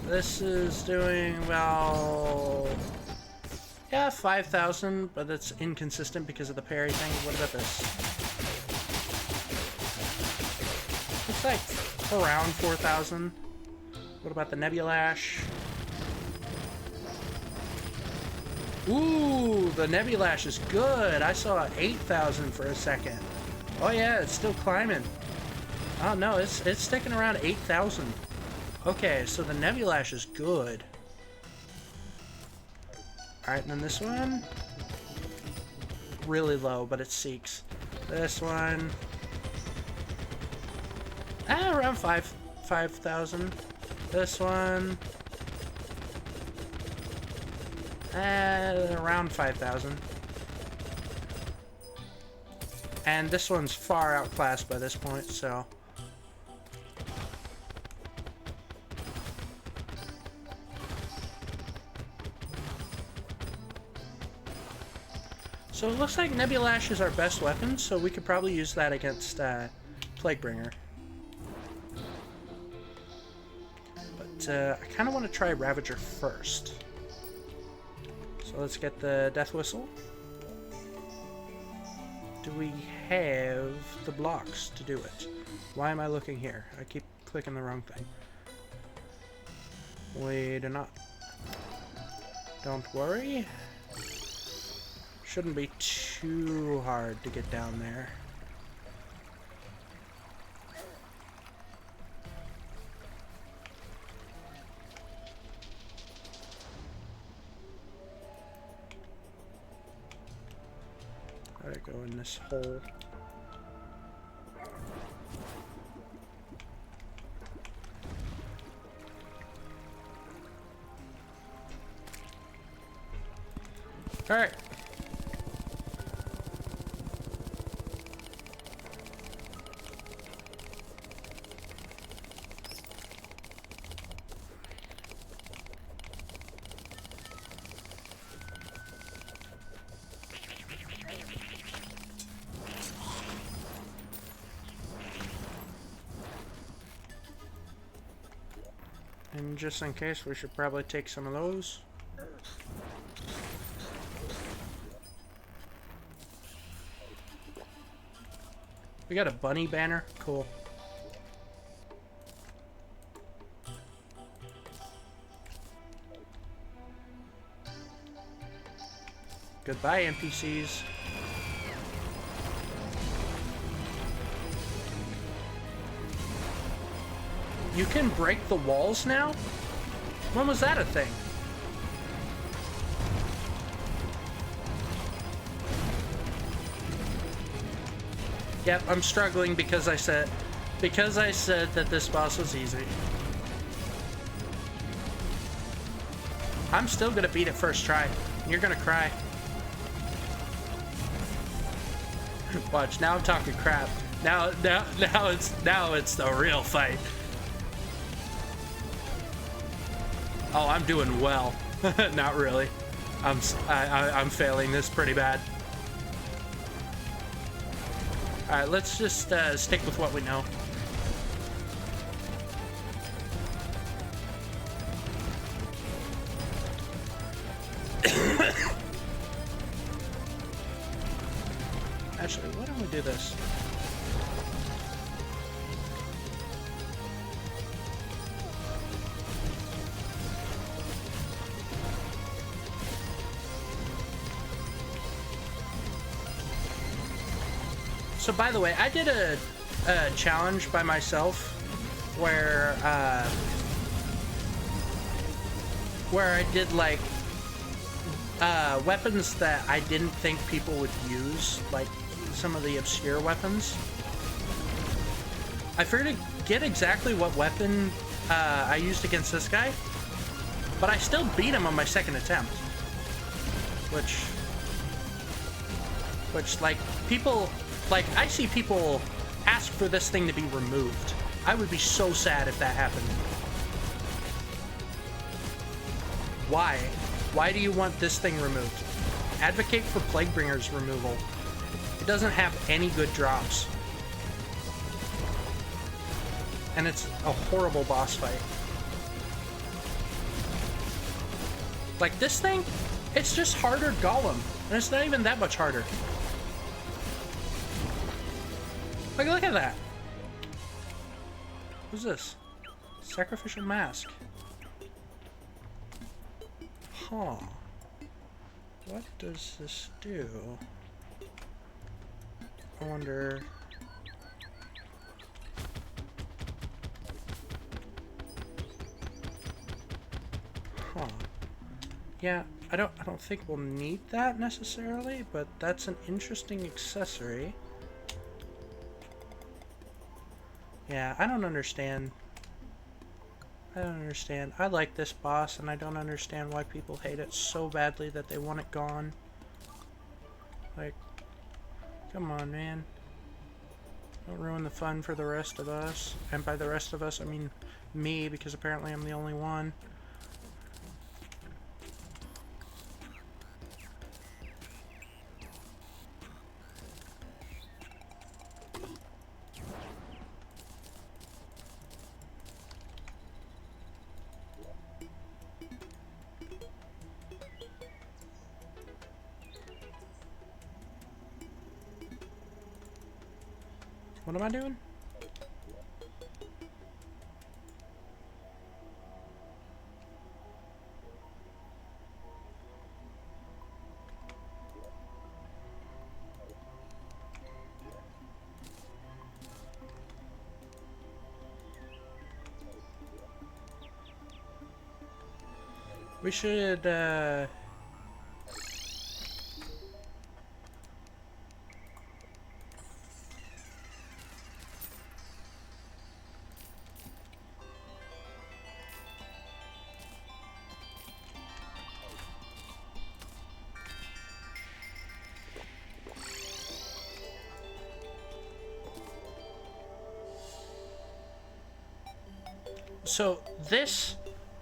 This is doing, well... Yeah, 5,000, but it's inconsistent because of the parry thing. What about this? It's like around 4,000. What about the Nebulash? Ooh, the Nebulash is good. I saw 8,000 for a second. Oh yeah, it's still climbing. Oh no, it's sticking around 8,000. Okay, so the Nebulash is good. Alright, and then this one? Really low, but it seeks. This one. Around 5,000. This one. Around 5,000. And this one's far outclassed by this point, so. So it looks like Nebulash is our best weapon, so we could probably use that against Plaguebringer. But I kind of want to try Ravager first. So let's get the Death Whistle. Do we have the blocks to do it? Why am I looking here? I keep clicking the wrong thing. We do not. Don't worry. Shouldn't be too hard to get down there. Gotta go in this hole. Alright. And just in case, we should probably take some of those. We got a bunny banner. Cool. Goodbye, NPCs. You can break the walls now? When was that a thing? Yep, I'm struggling because I said that this boss was easy. I'm still gonna beat it first try. You're gonna cry. Watch, now I'm talking crap. Now it's the real fight. Oh, I'm doing well. Not really. I'm failing this pretty bad. Alright, let's just stick with what we know. Actually, why don't we do this? So by the way, I did a challenge by myself where I did like weapons that I didn't think people would use, like some of the obscure weapons. I figured to get exactly what weapon I used against this guy, but I still beat him on my second attempt. Which like people... Like, I see people ask for this thing to be removed. I would be so sad if that happened. Why? Why do you want this thing removed? Advocate for Plaguebringer's removal. It doesn't have any good drops. And it's a horrible boss fight. Like, this thing, it's just harder Golem. And it's not even that much harder. Like, look at that. What's this? Sacrificial mask. Huh. What does this do? I wonder... Huh. Yeah, I don't think we'll need that necessarily, but that's an interesting accessory. Yeah, I don't understand. I don't understand. I like this boss, and I don't understand why people hate it so badly that they want it gone. Like, come on, man. Don't ruin the fun for the rest of us. And by the rest of us, I mean me, because apparently I'm the only one. What am I doing? We should, So, this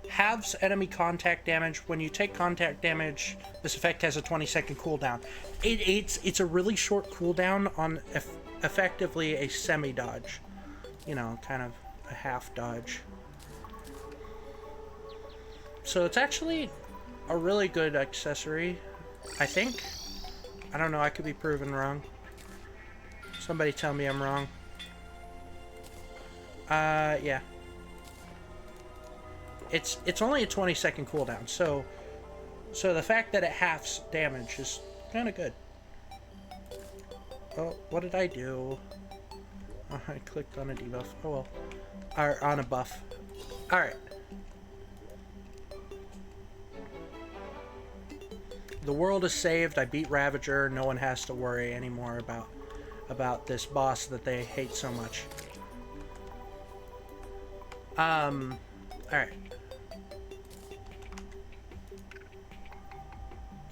halves enemy contact damage. When you take contact damage, this effect has a 20-second cooldown. It's a really short cooldown on effectively a semi-dodge. You know, kind of a half dodge. So it's actually a really good accessory, I think. I don't know, I could be proven wrong. Somebody tell me I'm wrong. Yeah. It's only a 20-second cooldown, so the fact that it halves damage is kind of good. Oh, what did I do? Oh, I clicked on a debuff. Oh well. Or on a buff. Alright. The world is saved. I beat Ravager. No one has to worry anymore about this boss that they hate so much. Alright.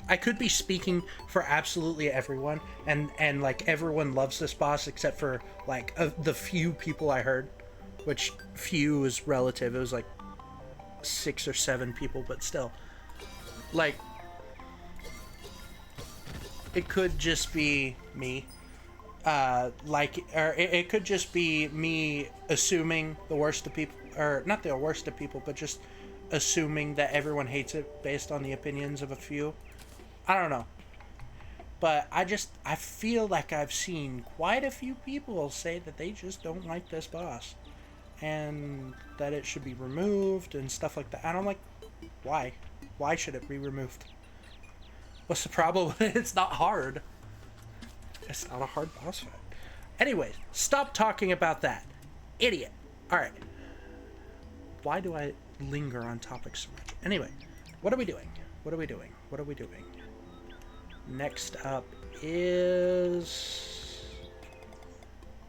I could be speaking for absolutely everyone, and like everyone loves this boss except for like the few people I heard, which few is relative. It was like 6 or 7 people, but still, like, it could just be me. Or it could just be me assuming the worst of people, or not the worst of people, but just assuming that everyone hates it based on the opinions of a few. I don't know. But I feel like I've seen quite a few people say that they just don't like this boss. And that it should be removed and stuff like that. And I'm like, why? Why should it be removed? What's the problem? It's not hard. It's not a hard boss fight. Anyways, stop talking about that. Idiot. Alright. Why do I linger on topics so much? Anyway, what are we doing? What are we doing? What are we doing? Next up is...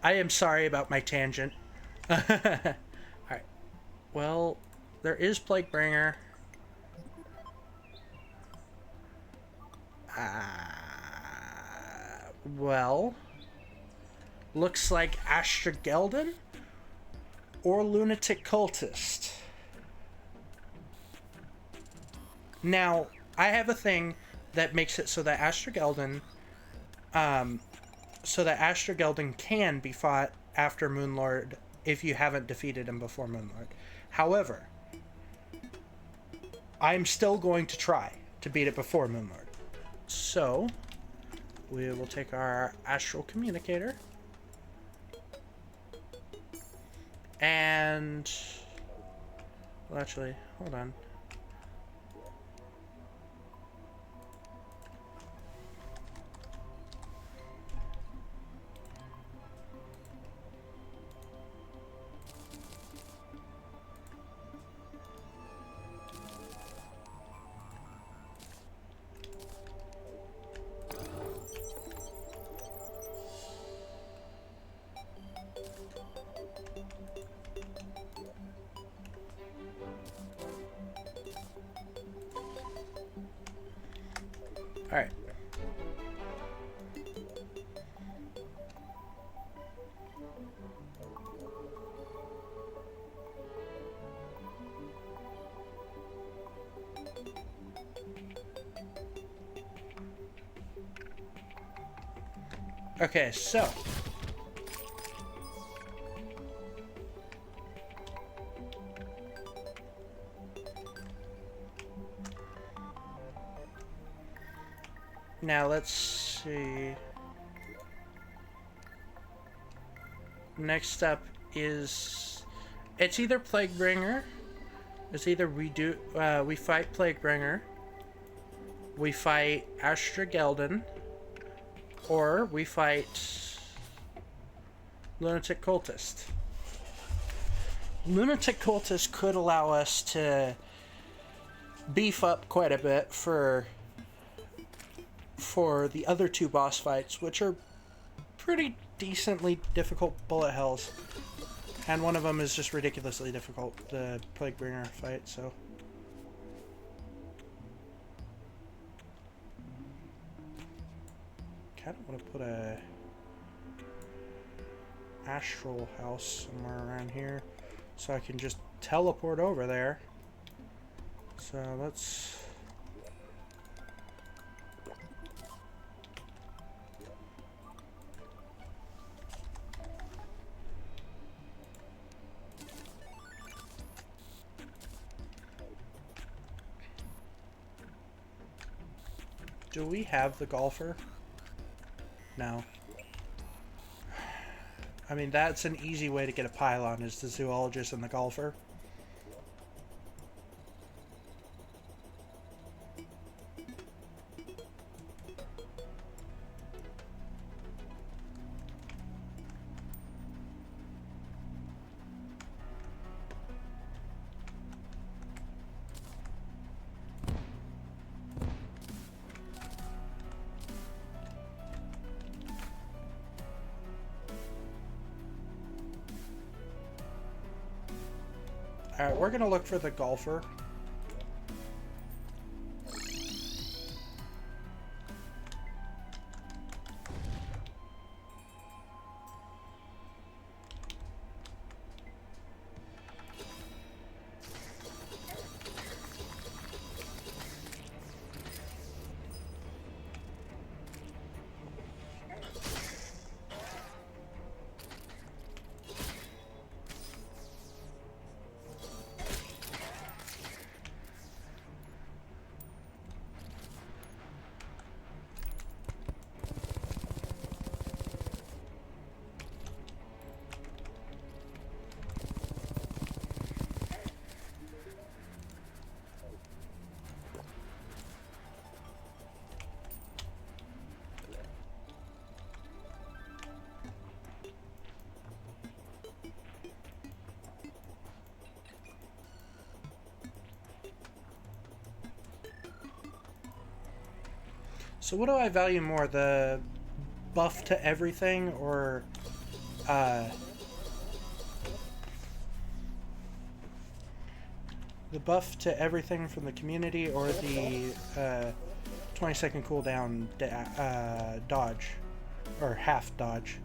I am sorry about my tangent. Alright. Well, there is Plaguebringer. Well... Looks like Astragelden or Lunatic Cultist. Now, I have a thing that makes it so that Astragelden can be fought after Moonlord if you haven't defeated him before Moonlord. However, I'm still going to try to beat it before Moonlord. So, we will take our Astral Communicator. And... Well, actually, hold on. Alright. Okay, so now let's see. Next up is it's either Plaguebringer. It's either we fight Plaguebringer, we fight Astragelden, or we fight Lunatic Cultist. Lunatic Cultist could allow us to beef up quite a bit for the other two boss fights, which are pretty decently difficult bullet hells. And one of them is just ridiculously difficult, the Plaguebringer fight, so... Kind of want to put a astral house somewhere around here so I can just teleport over there. So let's... Do we have the golfer? No. I mean, that's an easy way to get a pylon, is the zoologist and the golfer. Alright, we're gonna look for the golfer. So what do I value more, the buff to everything, or the buff to everything from the community, or the 20-second cooldown dodge, or half dodge?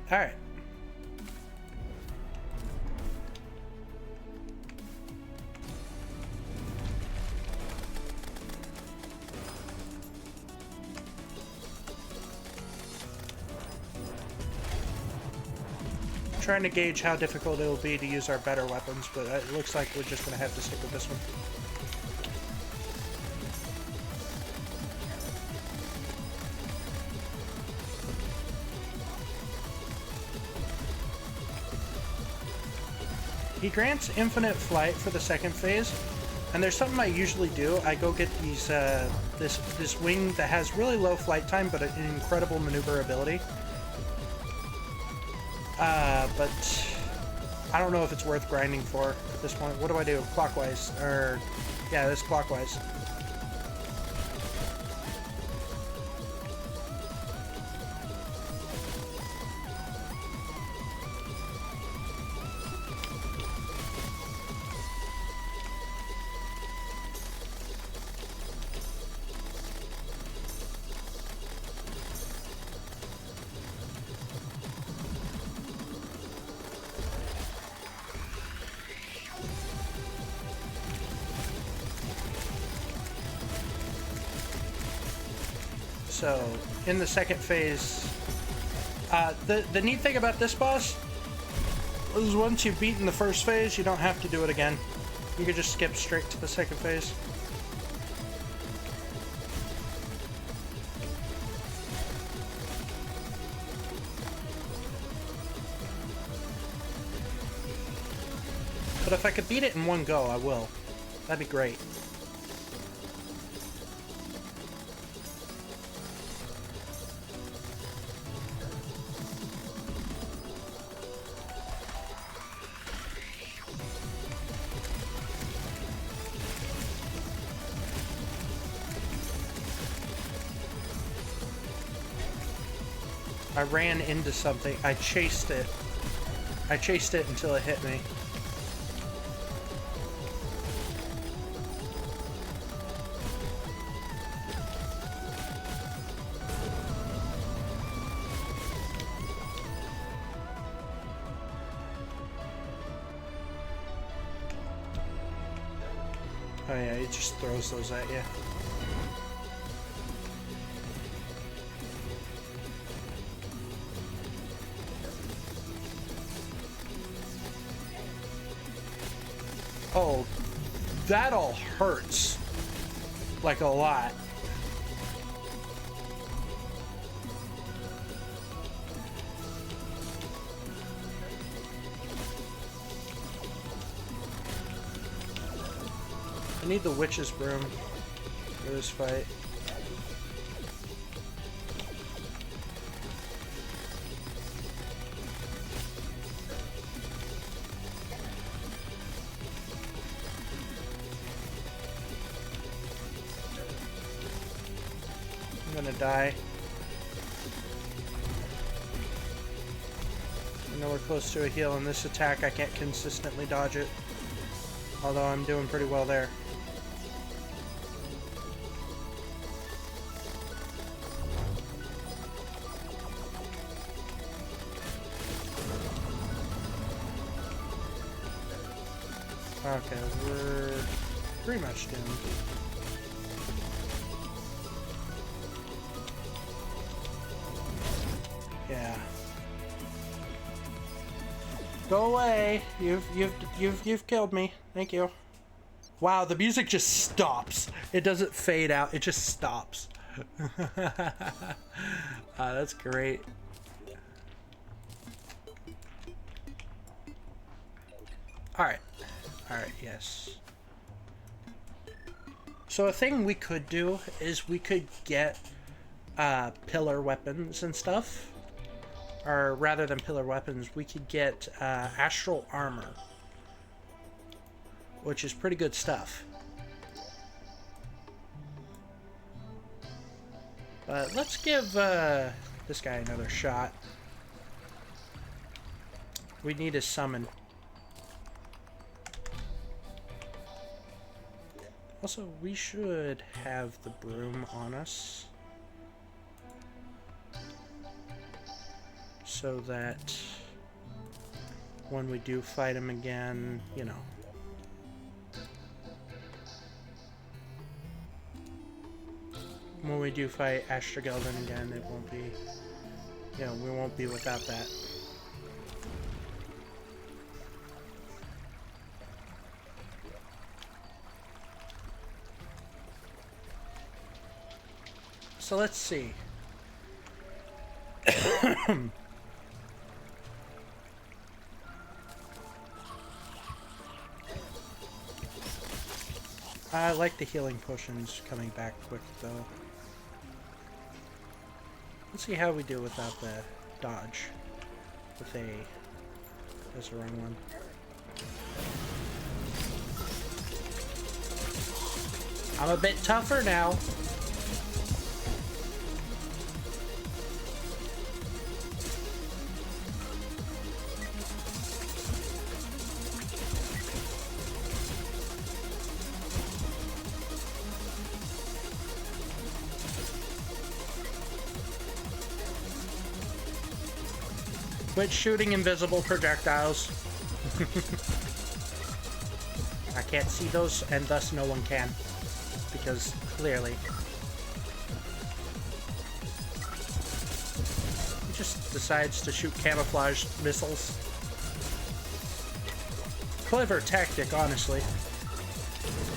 Alright. trying to gauge how difficult it'll be to use our better weapons, but it looks like we're just gonna have to stick with this one. He grants infinite flight for the second phase, and there's something I usually do. I go get these this wing that has really low flight time but an incredible maneuverability. But I don't know if it's worth grinding for at this point. What do I do? Clockwise, or yeah, this clockwise. So, in the second phase, the neat thing about this boss is once you've beaten the first phase, you don't have to do it again. You can just skip straight to the second phase. But if I could beat it in one go, I will. That'd be great. I ran into something. I chased it. I chased it until it hit me. Oh yeah, it just throws those at you. Oh, that all hurts. Like a lot. I need the witch's broom for this fight. I'm gonna die. I know we're close to a heal, and this attack I can't consistently dodge it. Although I'm doing pretty well there. Okay, we're pretty much doomed. Yeah. Go away. You've killed me. Thank you. Wow, the music just stops. It doesn't fade out. It just stops. That's great. Alright. Alright, yes. So a thing we could do is we could get pillar weapons and stuff. Or rather than pillar weapons, we could get astral armor. Which is pretty good stuff. But let's give this guy another shot. We need a summon. Also, we should have the broom on us. So that when we do fight him again, you know. When we do fight Astragelden again, it won't be, you know, we won't be without that. So let's see. I like the healing potions coming back quick, though. Let's see how we do without the dodge. With a... That's the wrong one. I'm a bit tougher now. Quit shooting invisible projectiles. I can't see those, and thus no one can. Because, clearly. He just decides to shoot camouflage missiles. Clever tactic, honestly.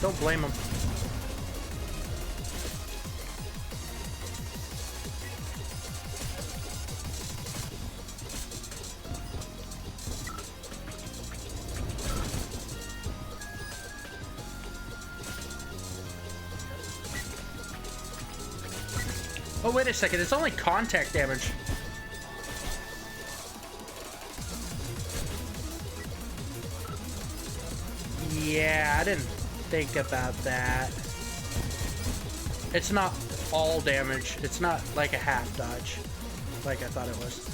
Don't blame him. Oh, wait a second. It's only contact damage. Yeah, I didn't think about that. It's not all damage. It's not like a half dodge, like I thought it was.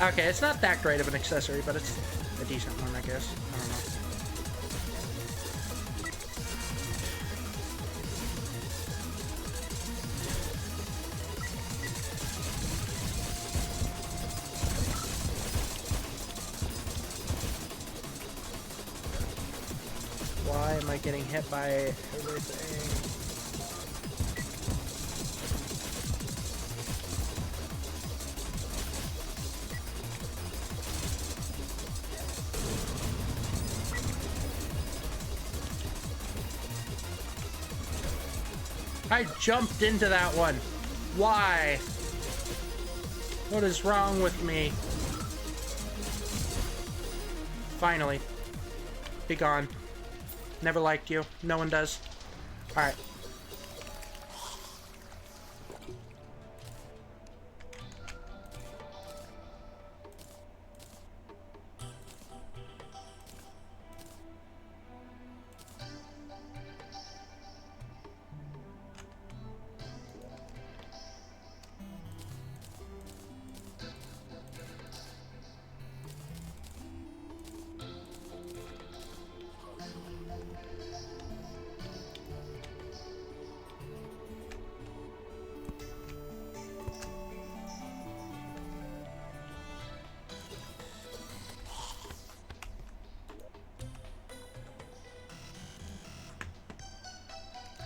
Okay, it's not that great of an accessory, but it's a decent one, I guess. I don't know. Why am I getting hit by everything? I jumped into that one. Why? What is wrong with me? Finally. Be gone. Never liked you. No one does. Alright.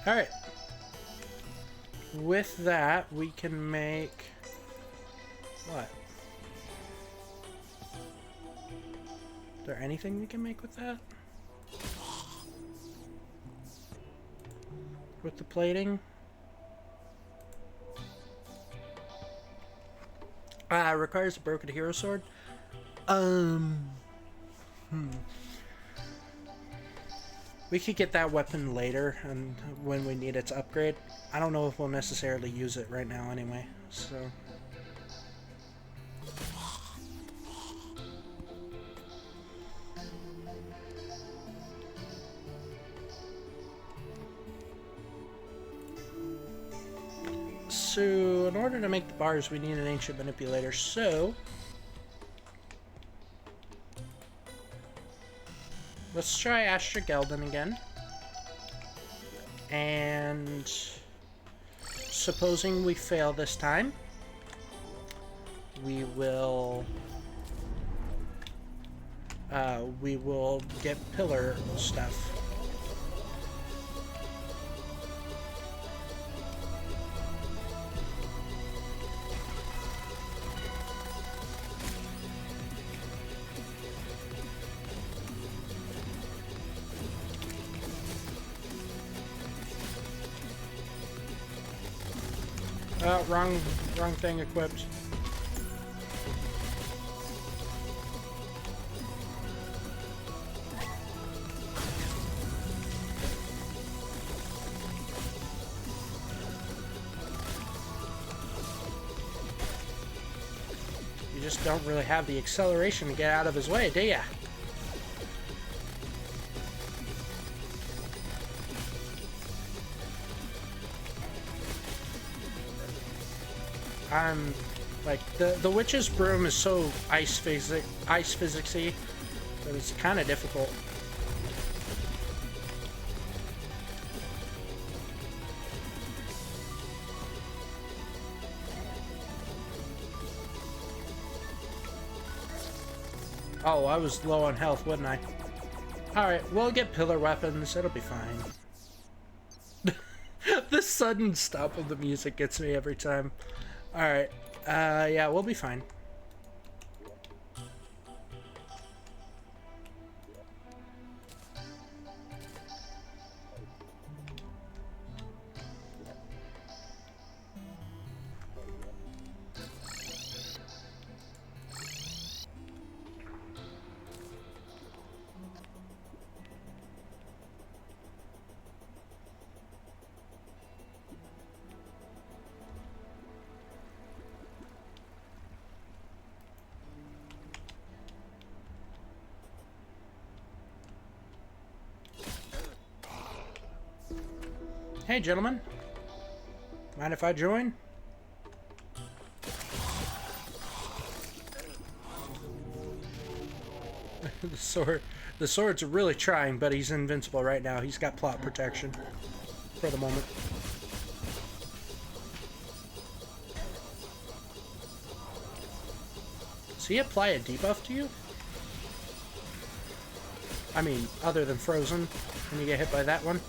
Alright. With that, we can make... What? Is there anything we can make with that? With the plating? Requires a broken hero sword? We could get that weapon later, and when we need its upgrade. I don't know if we'll necessarily use it right now anyway, so... So, in order to make the bars, we need an ancient manipulator, so... Let's try Astra Geldon again. And... supposing we fail this time, we will get pillar stuff. Wrong thing equipped. You just don't really have the acceleration to get out of his way, do ya? I'm like the witch's broom is so ice physicsy that it's kind of difficult. Oh, I was low on health, wouldn't I? Alright, we'll get pillar weapons. It'll be fine. The sudden stop of the music gets me every time. Alright. Yeah, we'll be fine. Hey, gentlemen. Mind if I join? The sword's really trying, but he's invincible right now. He's got plot protection for the moment. Does he apply a debuff to you? I mean, other than frozen, when you get hit by that one?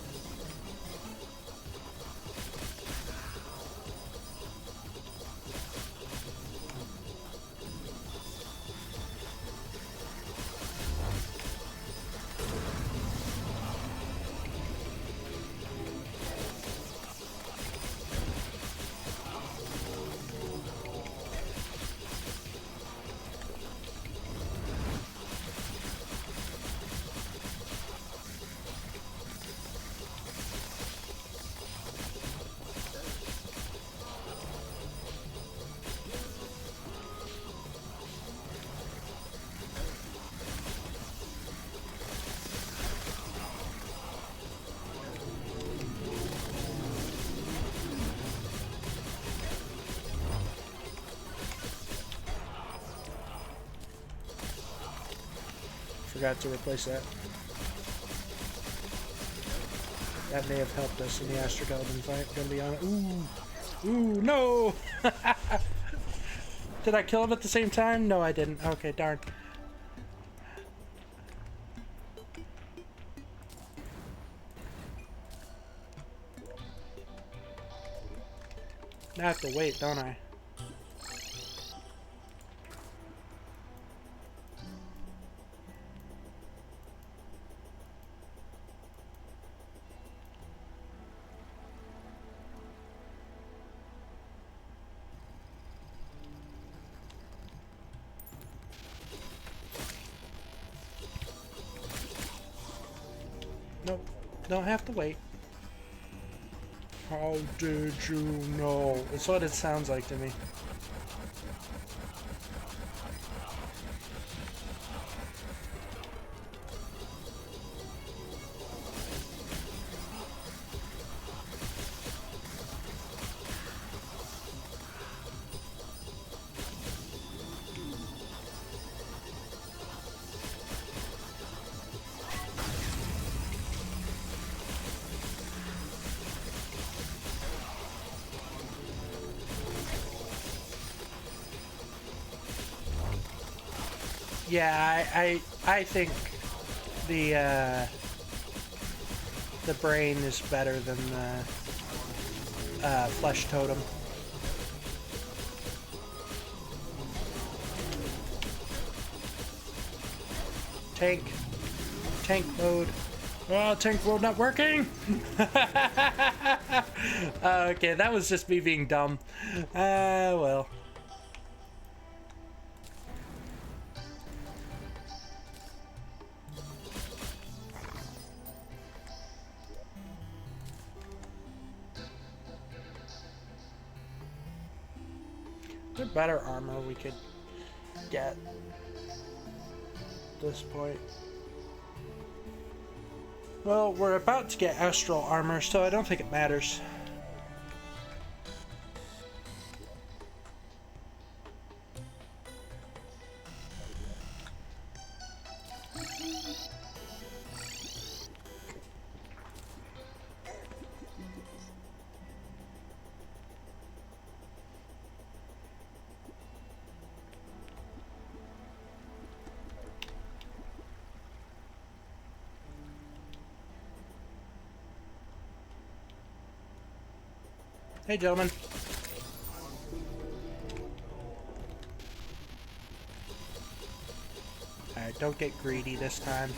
Forgot to replace that. That may have helped us in the Astrogaldon fight, gonna be honest. Ooh! Ooh, no! Did I kill him at the same time? No, I didn't. Okay, darn. Now I have to wait, don't I? Nope, don't have to wait. How did you know? It's what it sounds like to me. Yeah, I think the brain is better than the flesh totem. Tank mode. Oh, tank world not working! Okay, that was just me being dumb. Well. Is there better armor we could get at this point? Well, we're about to get astral armor, so I don't think it matters. Hey, gentlemen. Alright, don't get greedy this time.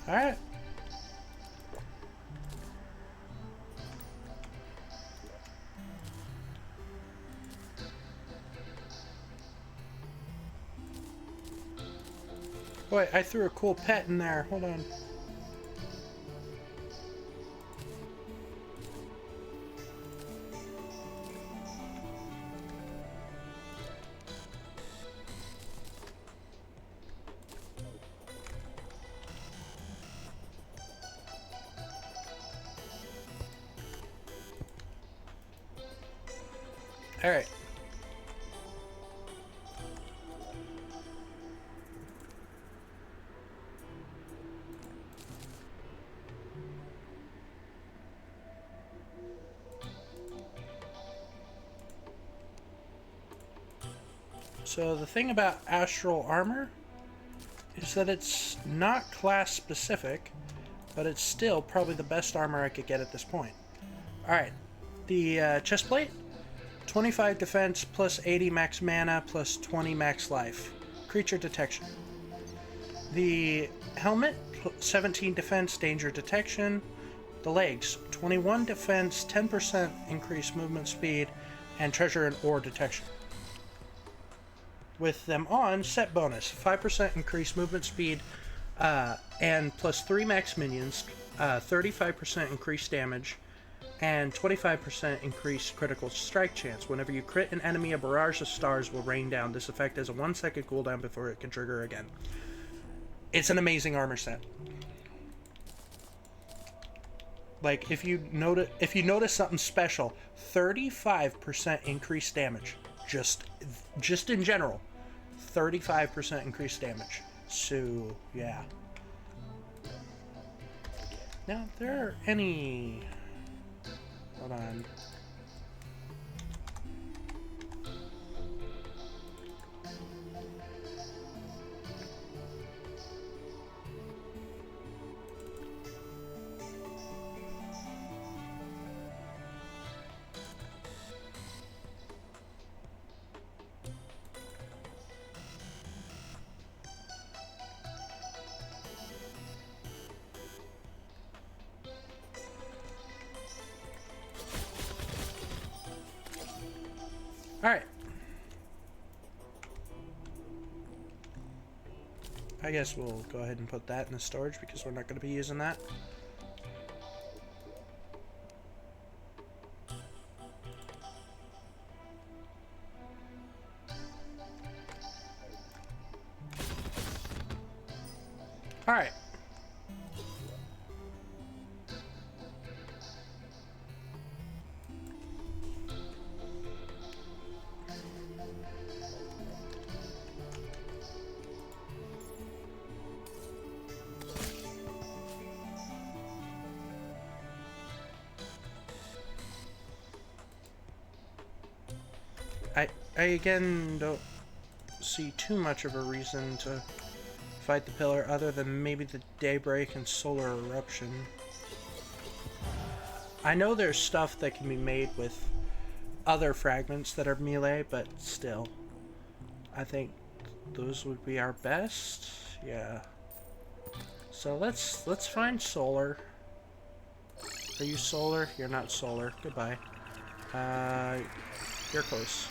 Alright. Wait, I threw a cool pet in there. Hold on. Alright. So the thing about astral armor is that it's not class specific, but it's still probably the best armor I could get at this point. Alright, the chest plate, 25 defense plus 80 max mana plus 20 max life. Creature detection. The helmet, 17 defense, danger detection. The legs, 21 defense, 10% increased movement speed, and treasure and ore detection. With them on, set bonus, 5% increased movement speed, and plus 3 max minions, 35% increased damage, and 25% increased critical strike chance. Whenever you crit an enemy, a barrage of stars will rain down. This effect has a 1-second cooldown before it can trigger again. It's an amazing armor set. Like, if you notice something special, 35% increased damage. Just in general, 35% increased damage. So, yeah. Now, if there are any... Hold on. Alright. I guess we'll go ahead and put that in the storage because we're not going to be using that. Alright. I again don't see too much of a reason to fight the pillar other than maybe the daybreak and solar eruption. I know there's stuff that can be made with other fragments that are melee, but still, I think those would be our best. Yeah. So let's find solar. Are you solar? You're not solar. Goodbye. You're close.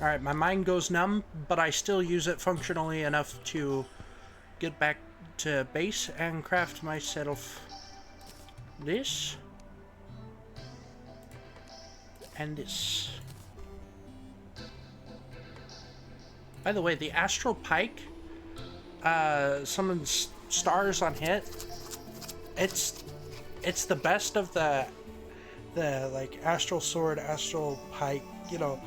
Alright, my mind goes numb, but I still use it functionally enough to get back to base and craft myself this and this. By the way, the Astral Pike summons stars on hit. It's the best of the like Astral Sword, Astral Pike, you know,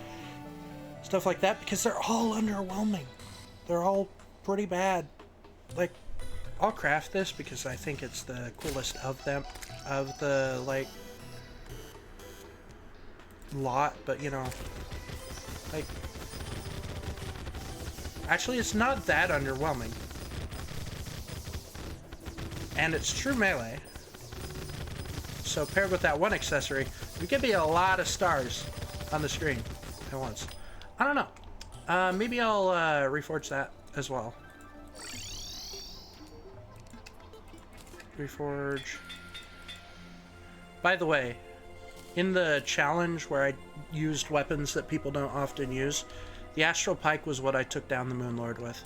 stuff like that, because they're all underwhelming. They're all pretty bad. Like, I'll craft this because I think it's the coolest of them, of the like lot, but you know, like, actually it's not that underwhelming. And it's true melee. So paired with that one accessory, you give me a lot of stars on the screen at once. I don't know. Maybe I'll reforge that as well. Reforge. By the way, in the challenge where I used weapons that people don't often use, the Astral Pike was what I took down the Moon Lord with.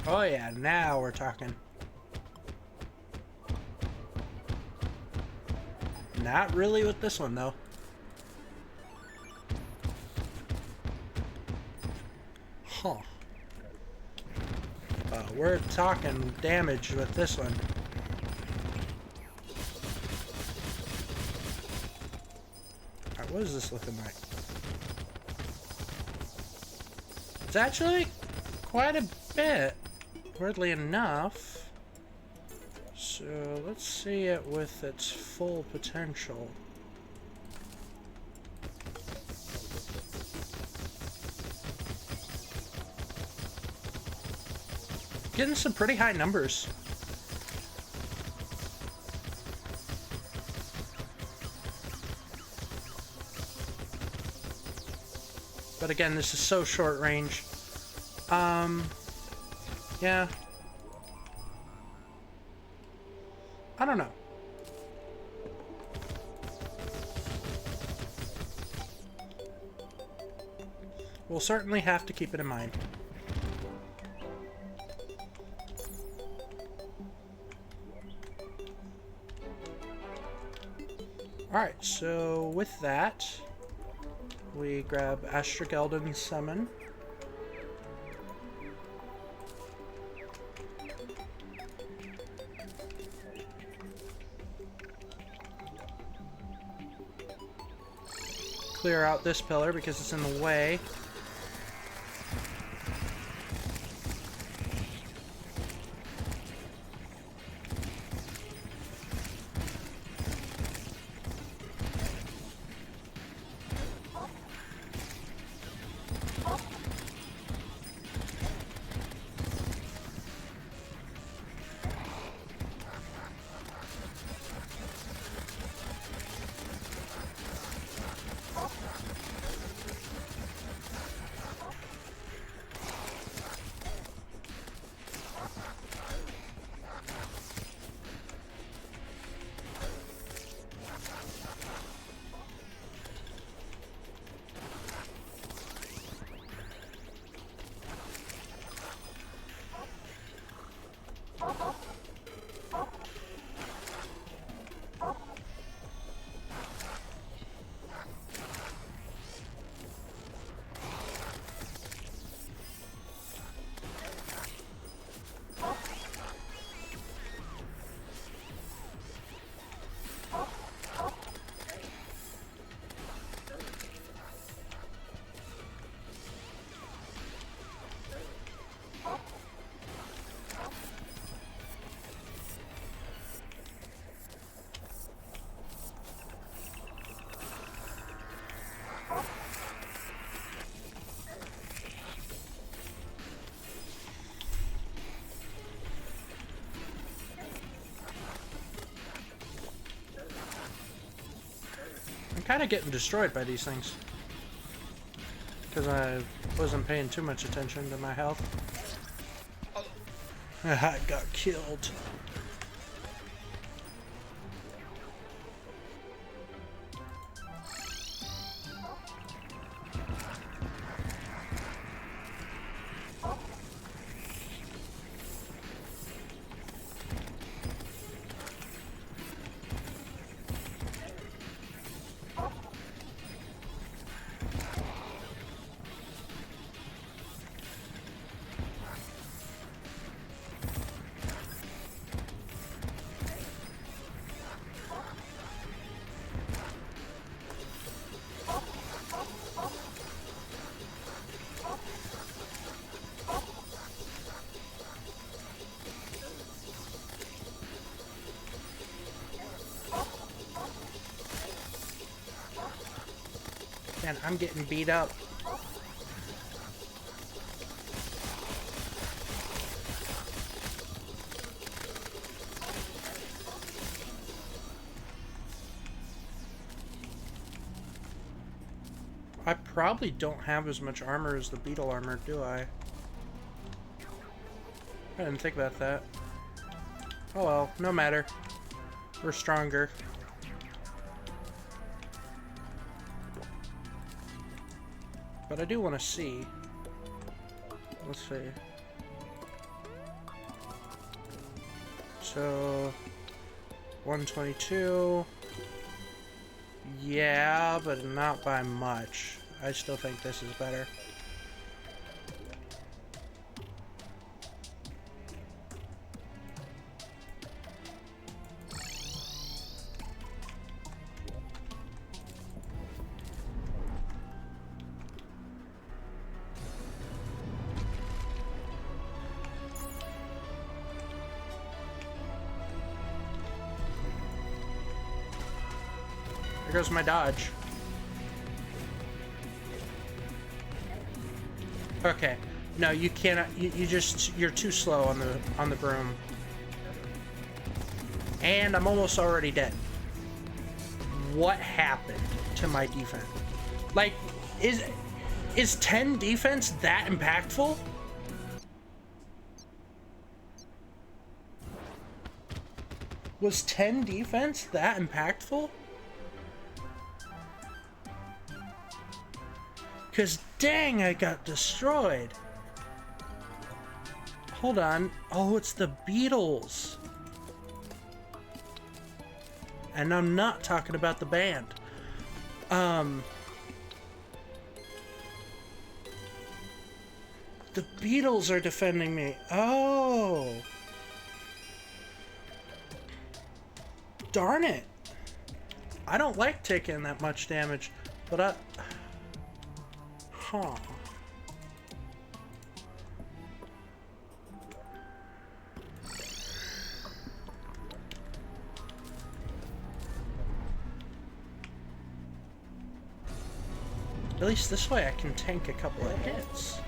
Oh yeah, now we're talking. Not really with this one, though. Huh. We're talking damage with this one. Alright, what is this looking like? It's actually quite a bit, weirdly enough. So let's see it with its full potential. Getting some pretty high numbers. But again, this is so short range. Yeah. I don't know. We'll certainly have to keep it in mind. Alright, so with that, we grab Astragelden Summon. Clear out this pillar because it's in the way. Kind of getting destroyed by these things because I wasn't paying too much attention to my health. I got killed. And I'm getting beat up. I probably don't have as much armor as the beetle armor, do I? I didn't think about that. Oh well, no matter. We're stronger. But I do want to see. Let's see. So 122. Yeah, but not by much. I still think this is better. There goes my dodge. Okay. No, you cannot. You're too slow on the broom. And I'm almost already dead. What happened to my defense? Like, is 10 defense that impactful? Was 10 defense that impactful? Because dang, I got destroyed. Hold on. Oh, it's the Beatles. And I'm not talking about the band. The Beatles are defending me. Oh. Darn it. I don't like taking that much damage, but Huh. At least this way I can tank a couple of hits.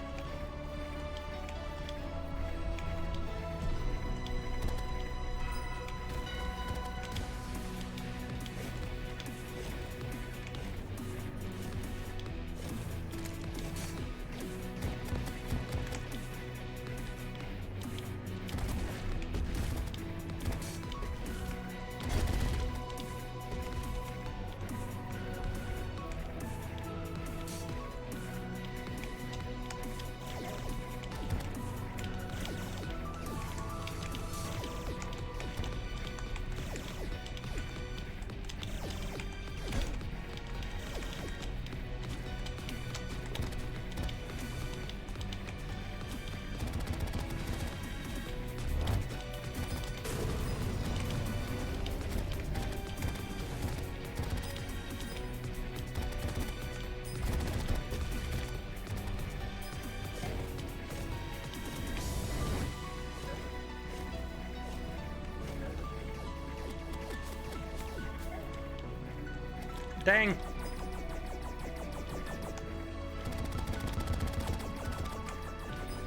Dang.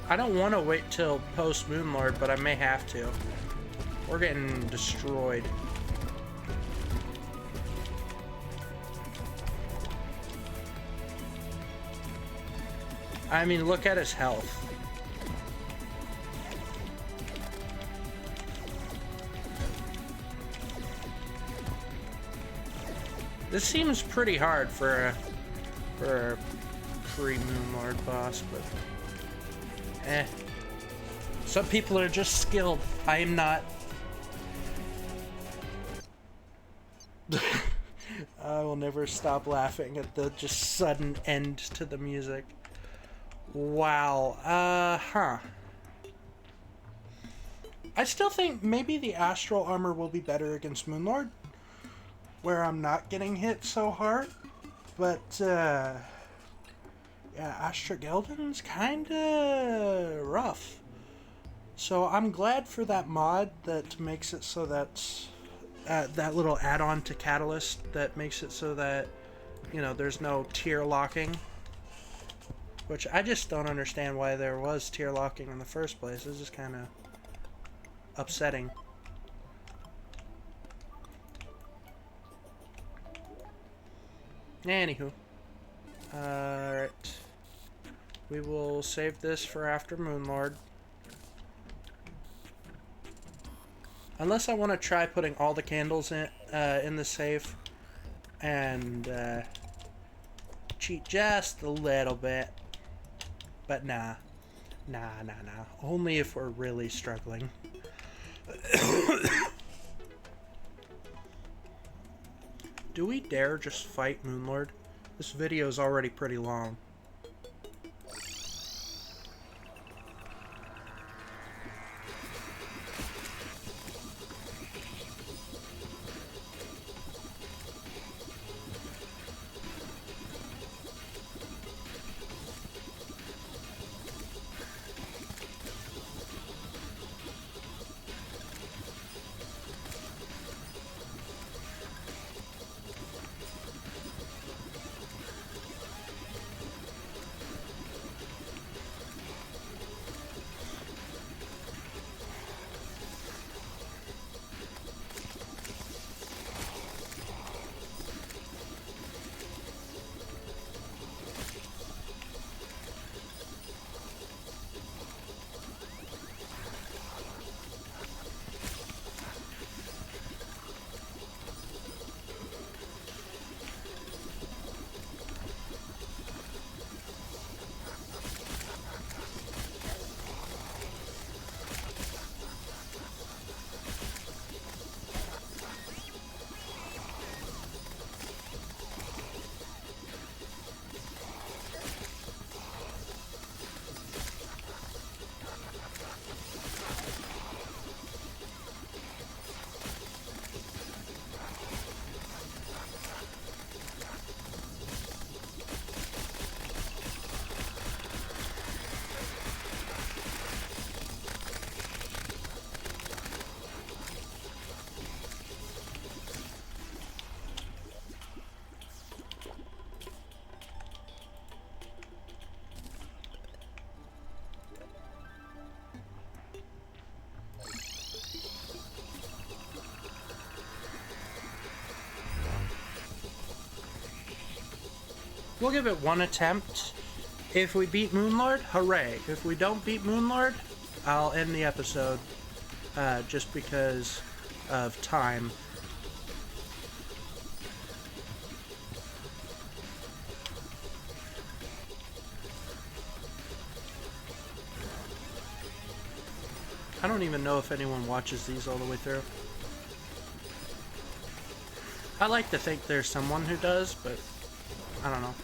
I don't want to wait till post Moonlord, but I may have to. We're getting destroyed. I mean, look at his health. This seems pretty hard for a pre-Moonlord boss, but some people are just skilled. I am not. I will never stop laughing at the just sudden end to the music. Wow. I still think maybe the Astral Armor will be better against Moonlord, where I'm not getting hit so hard, but yeah, Astrogelden's kinda rough. So I'm glad for that mod that makes it so that that little add-on to Catalyst that makes it so that, you know, there's no tier locking, which I just don't understand why there was tier locking in the first place. It's just kind of upsetting. Anywho. Alright. We will save this for after Moonlord. Unless I want to try putting all the candles in the safe and cheat just a little bit. But nah. Only if we're really struggling. Do we dare just fight Moonlord? This video is already pretty long. We'll give it one attempt. If we beat Moonlord, hooray. If we don't beat Moonlord, I'll end the episode just because of time. I don't even know if anyone watches these all the way through. I like to think there's someone who does, but I don't know.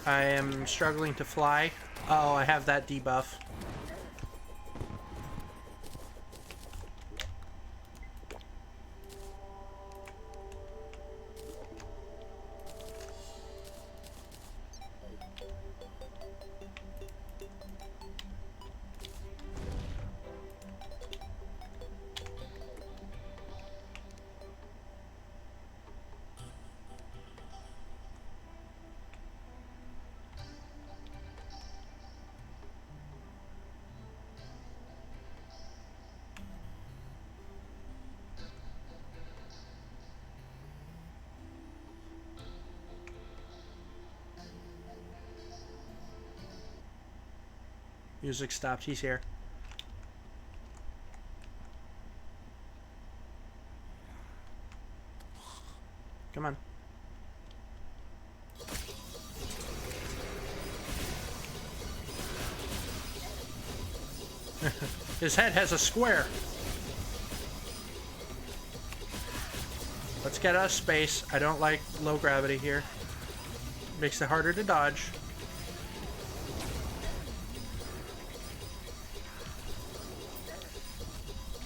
I am struggling to fly. Oh, I have that debuff. Music stopped. He's here. Come on. His head has a square. Let's get out of space. I don't like low gravity here. Makes it harder to dodge.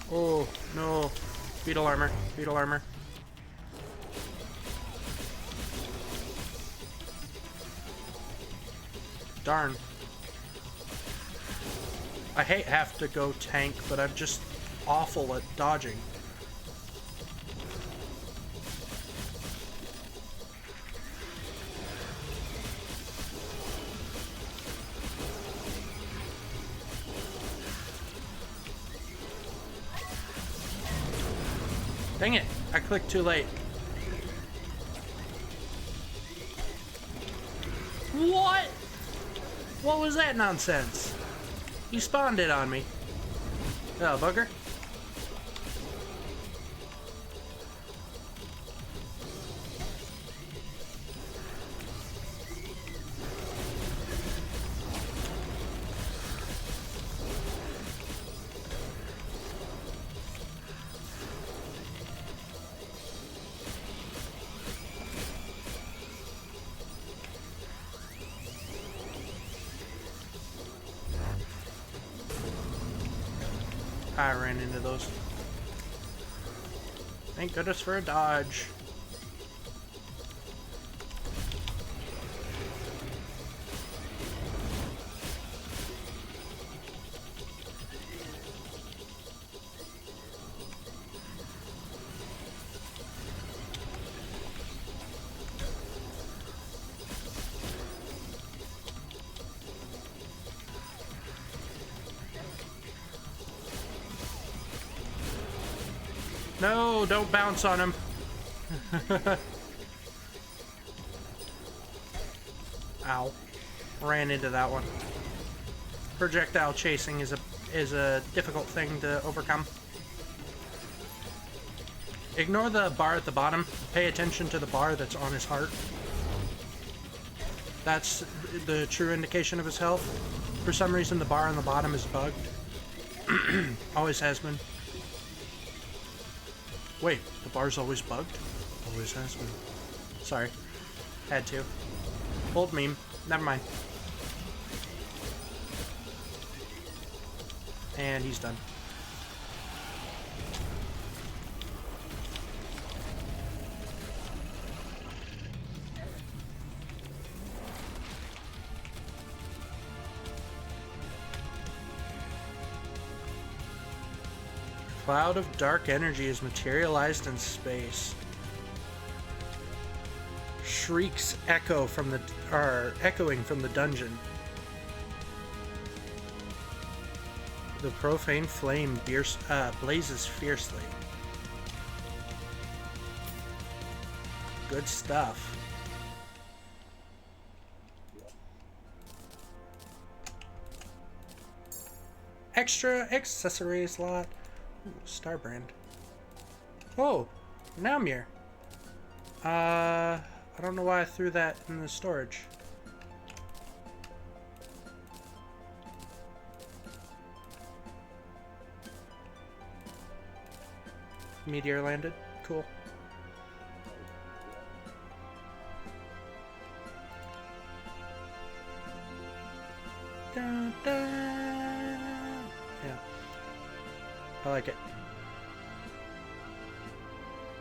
Oh, no. Beetle armor. Beetle armor. Darn. I hate have to go tank, but I'm just awful at dodging. Dang it, I clicked too late. What? What was that nonsense? You spawned it on me. Oh, bugger. I ran into those. Thank goodness for a dodge. No, don't bounce on him. Ow. Ran into that one. Projectile chasing is a difficult thing to overcome. Ignore the bar at the bottom. Pay attention to the bar that's on his heart. That's the true indication of his health. For some reason, the bar on the bottom is bugged. Always has been. Wait, the bar's always bugged? Always has been. Sorry. Had to. Old meme. Never mind. And he's done. Cloud of dark energy is materialized in space. Shrieks echoing from the dungeon. The profane flame blazes fiercely. Good stuff. Extra accessory slot. Ooh, Starbrand. Oh, Naumir. I don't know why I threw that in the storage. Meteor landed. Cool. Dun, dun. Yeah. I like it.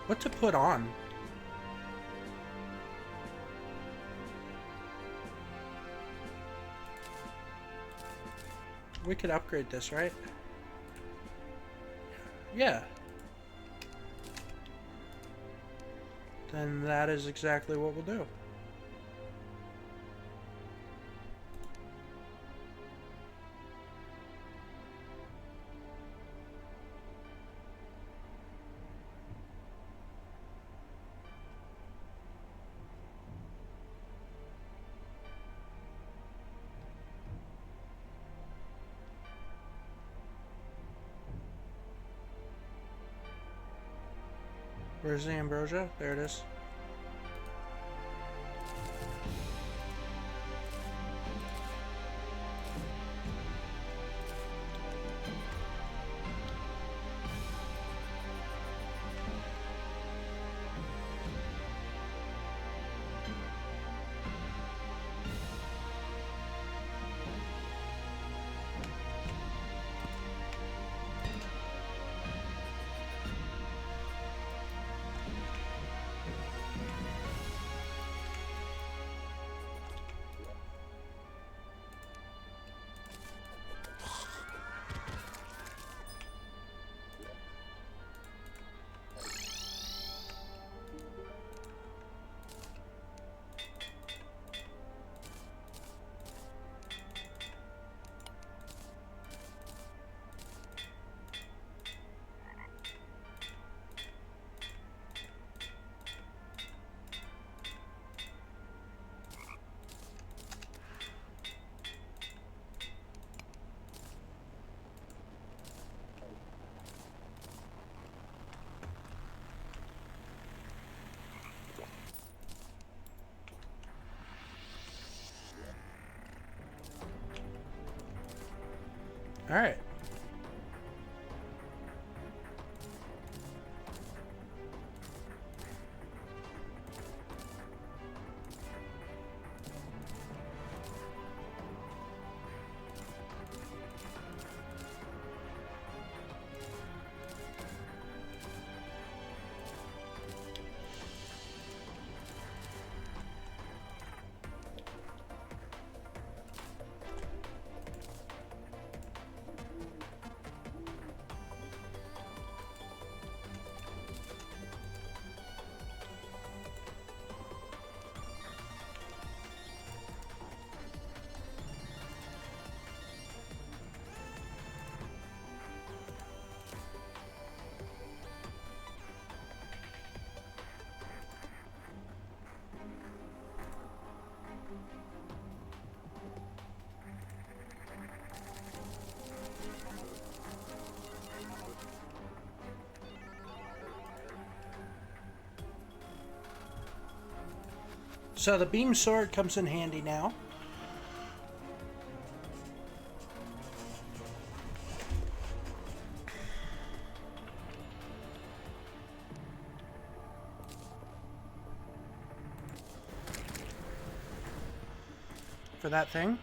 What to put on? We could upgrade this, right? Yeah. Then that is exactly what we'll do. Where's the ambrosia? There it is. Alright. So the beam sword comes in handy now. For that thing.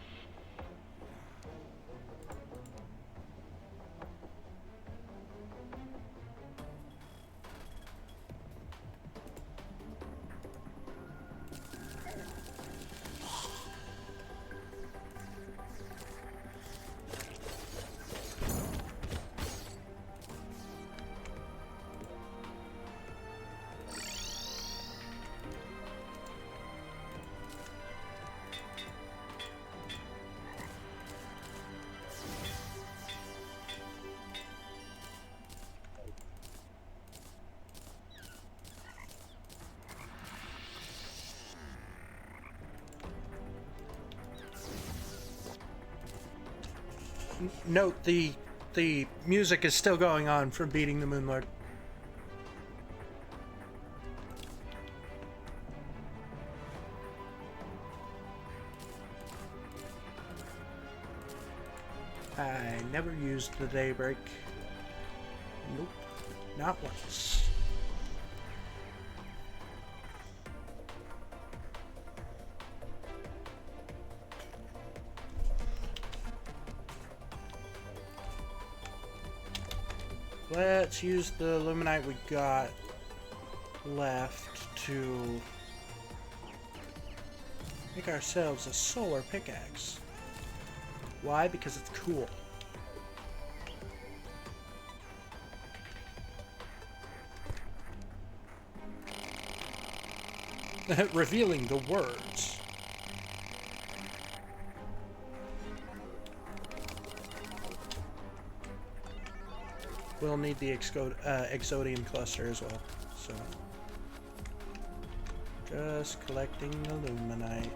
Note the music is still going on from beating the Moonlord. I never used the daybreak. Nope, not once. Let's use the Illuminite we got left to make ourselves a solar pickaxe. Why? Because it's cool. Revealing the words. We'll need the Exodium cluster as well, so just collecting the Luminite.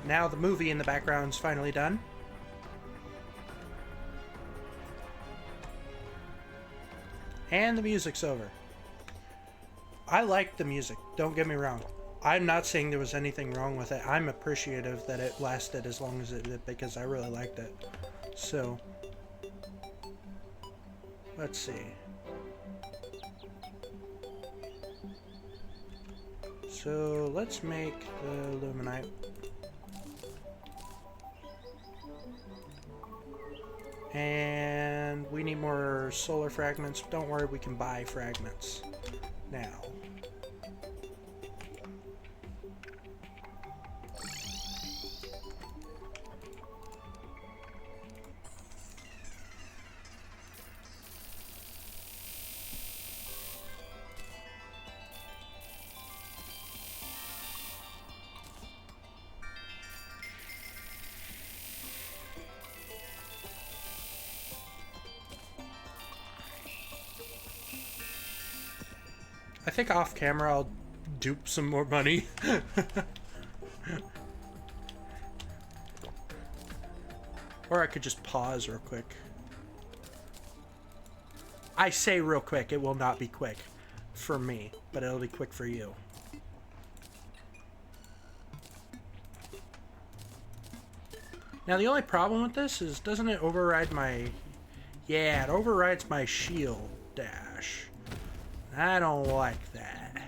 Now the movie in the background's finally done. And the music's over. I liked the music, don't get me wrong. I'm not saying there was anything wrong with it. I'm appreciative that it lasted as long as it did because I really liked it. So, let's see. So let's make the Luminite. And we need more solar fragments. Don't worry, we can buy fragments now. I think off camera I'll dupe some more money. Or I could just pause real quick. I say real quick, it will not be quick for me, but it'll be quick for you. Now the only problem with this is, doesn't it override my... Yeah, it overrides my shield dash. I don't like that.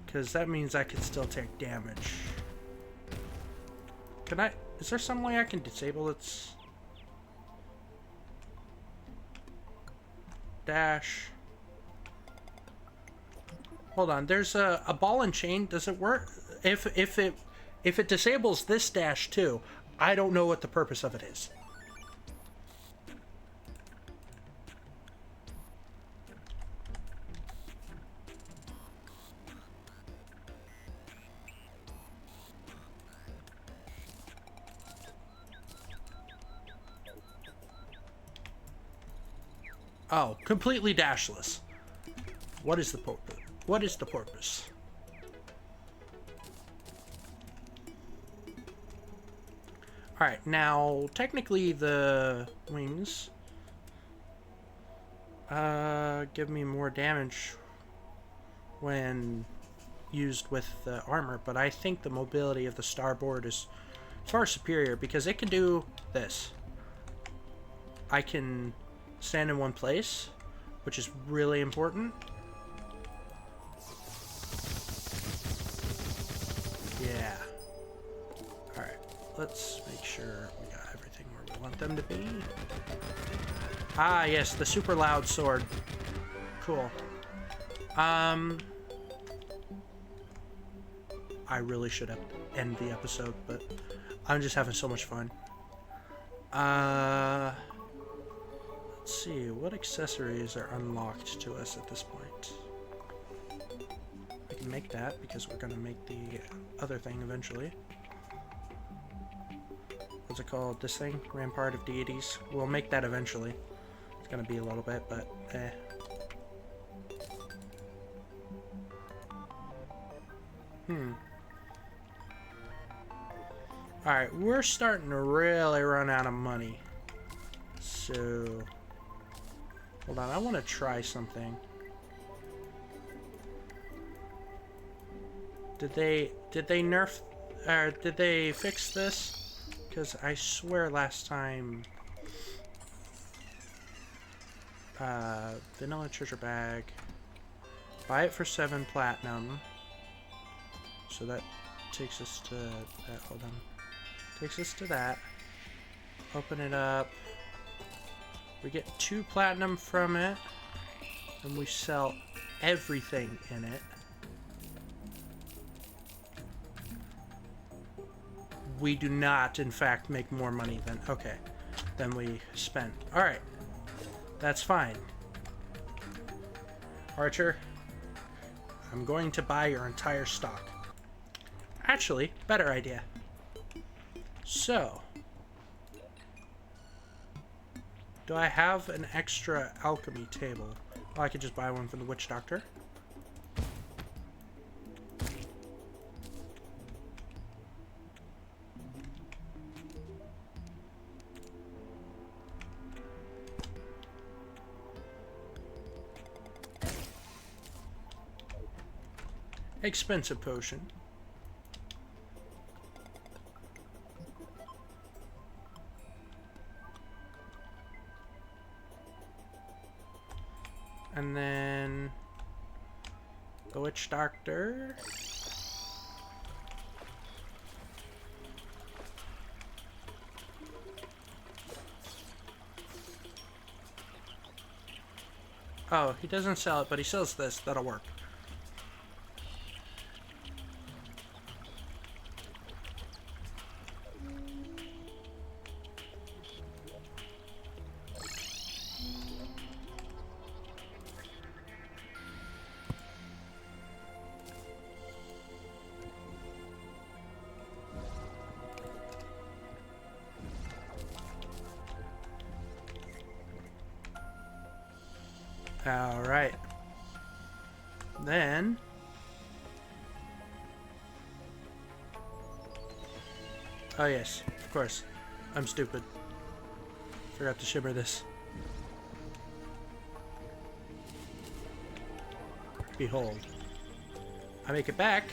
Because that means I can still take damage. Can I... Is there some way I can disable its... dash? Hold on, there's a ball and chain. Does it work? If it disables this dash too, I don't know what the purpose of it is. Oh, completely dashless. What is the purpose? What is the purpose? Alright, now, technically the wings give me more damage when used with the armor, but I think the mobility of the starboard is far superior because it can do this. I can stand in one place, which is really important. Yeah. Alright, let's make sure we got everything where we want them to be. Ah, yes, the super loud sword. Cool. I really should have ended the episode, but I'm just having so much fun. Let's see, what accessories are unlocked to us at this point? I can make that because we're going to make the other thing eventually. What's it called? This thing? Rampart of Deities. We'll make that eventually. It's going to be a little bit, but eh. Alright, we're starting to really run out of money. So... Hold on, I want to try something. Did they nerf... did they fix this? Because I swear last time... vanilla treasure bag. Buy it for 7 platinum. So that takes us to that. Hold on. Takes us to that. Open it up. We get 2 platinum from it. And we sell everything in it. We do not, in fact, make more money than... Okay. Than we spent. Alright. That's fine. Archer, I'm going to buy your entire stock. Actually, better idea. So, do I have an extra alchemy table? Oh, I could just buy one from the witch doctor. Expensive potion. And then The Witch Doctor. Oh, he doesn't sell it, but he sells this. That'll work. Alright. Then... oh yes, of course. I'm stupid. Forgot to shimmer this. Behold. I make it back,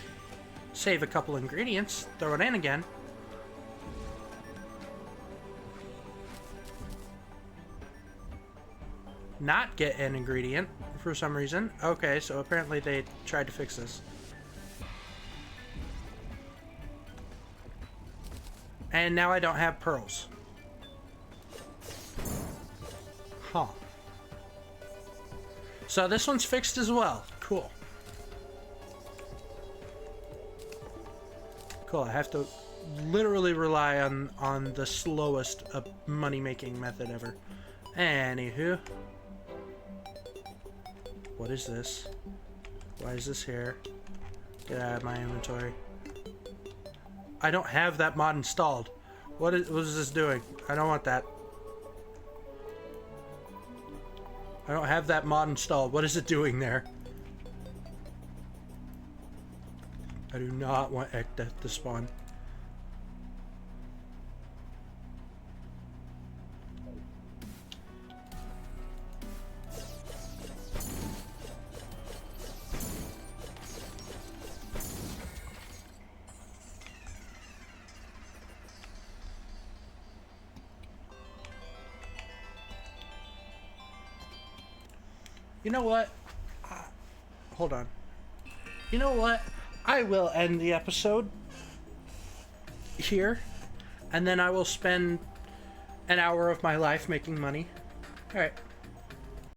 save a couple ingredients, throw it in again. Not get an ingredient for some reason. Okay, so apparently they tried to fix this. And now I don't have pearls. Huh. So this one's fixed as well. Cool. Cool, I have to literally rely on the slowest money-making method ever. Anywho. What is this? Why is this here? Get out of my inventory. I don't have that mod installed. What is this doing? I don't want that. I don't have that mod installed. What is it doing there? I do not want Ekdeath to spawn. You know what? Hold on. You know what? I will end the episode here, and then I will spend an hour of my life making money. Alright.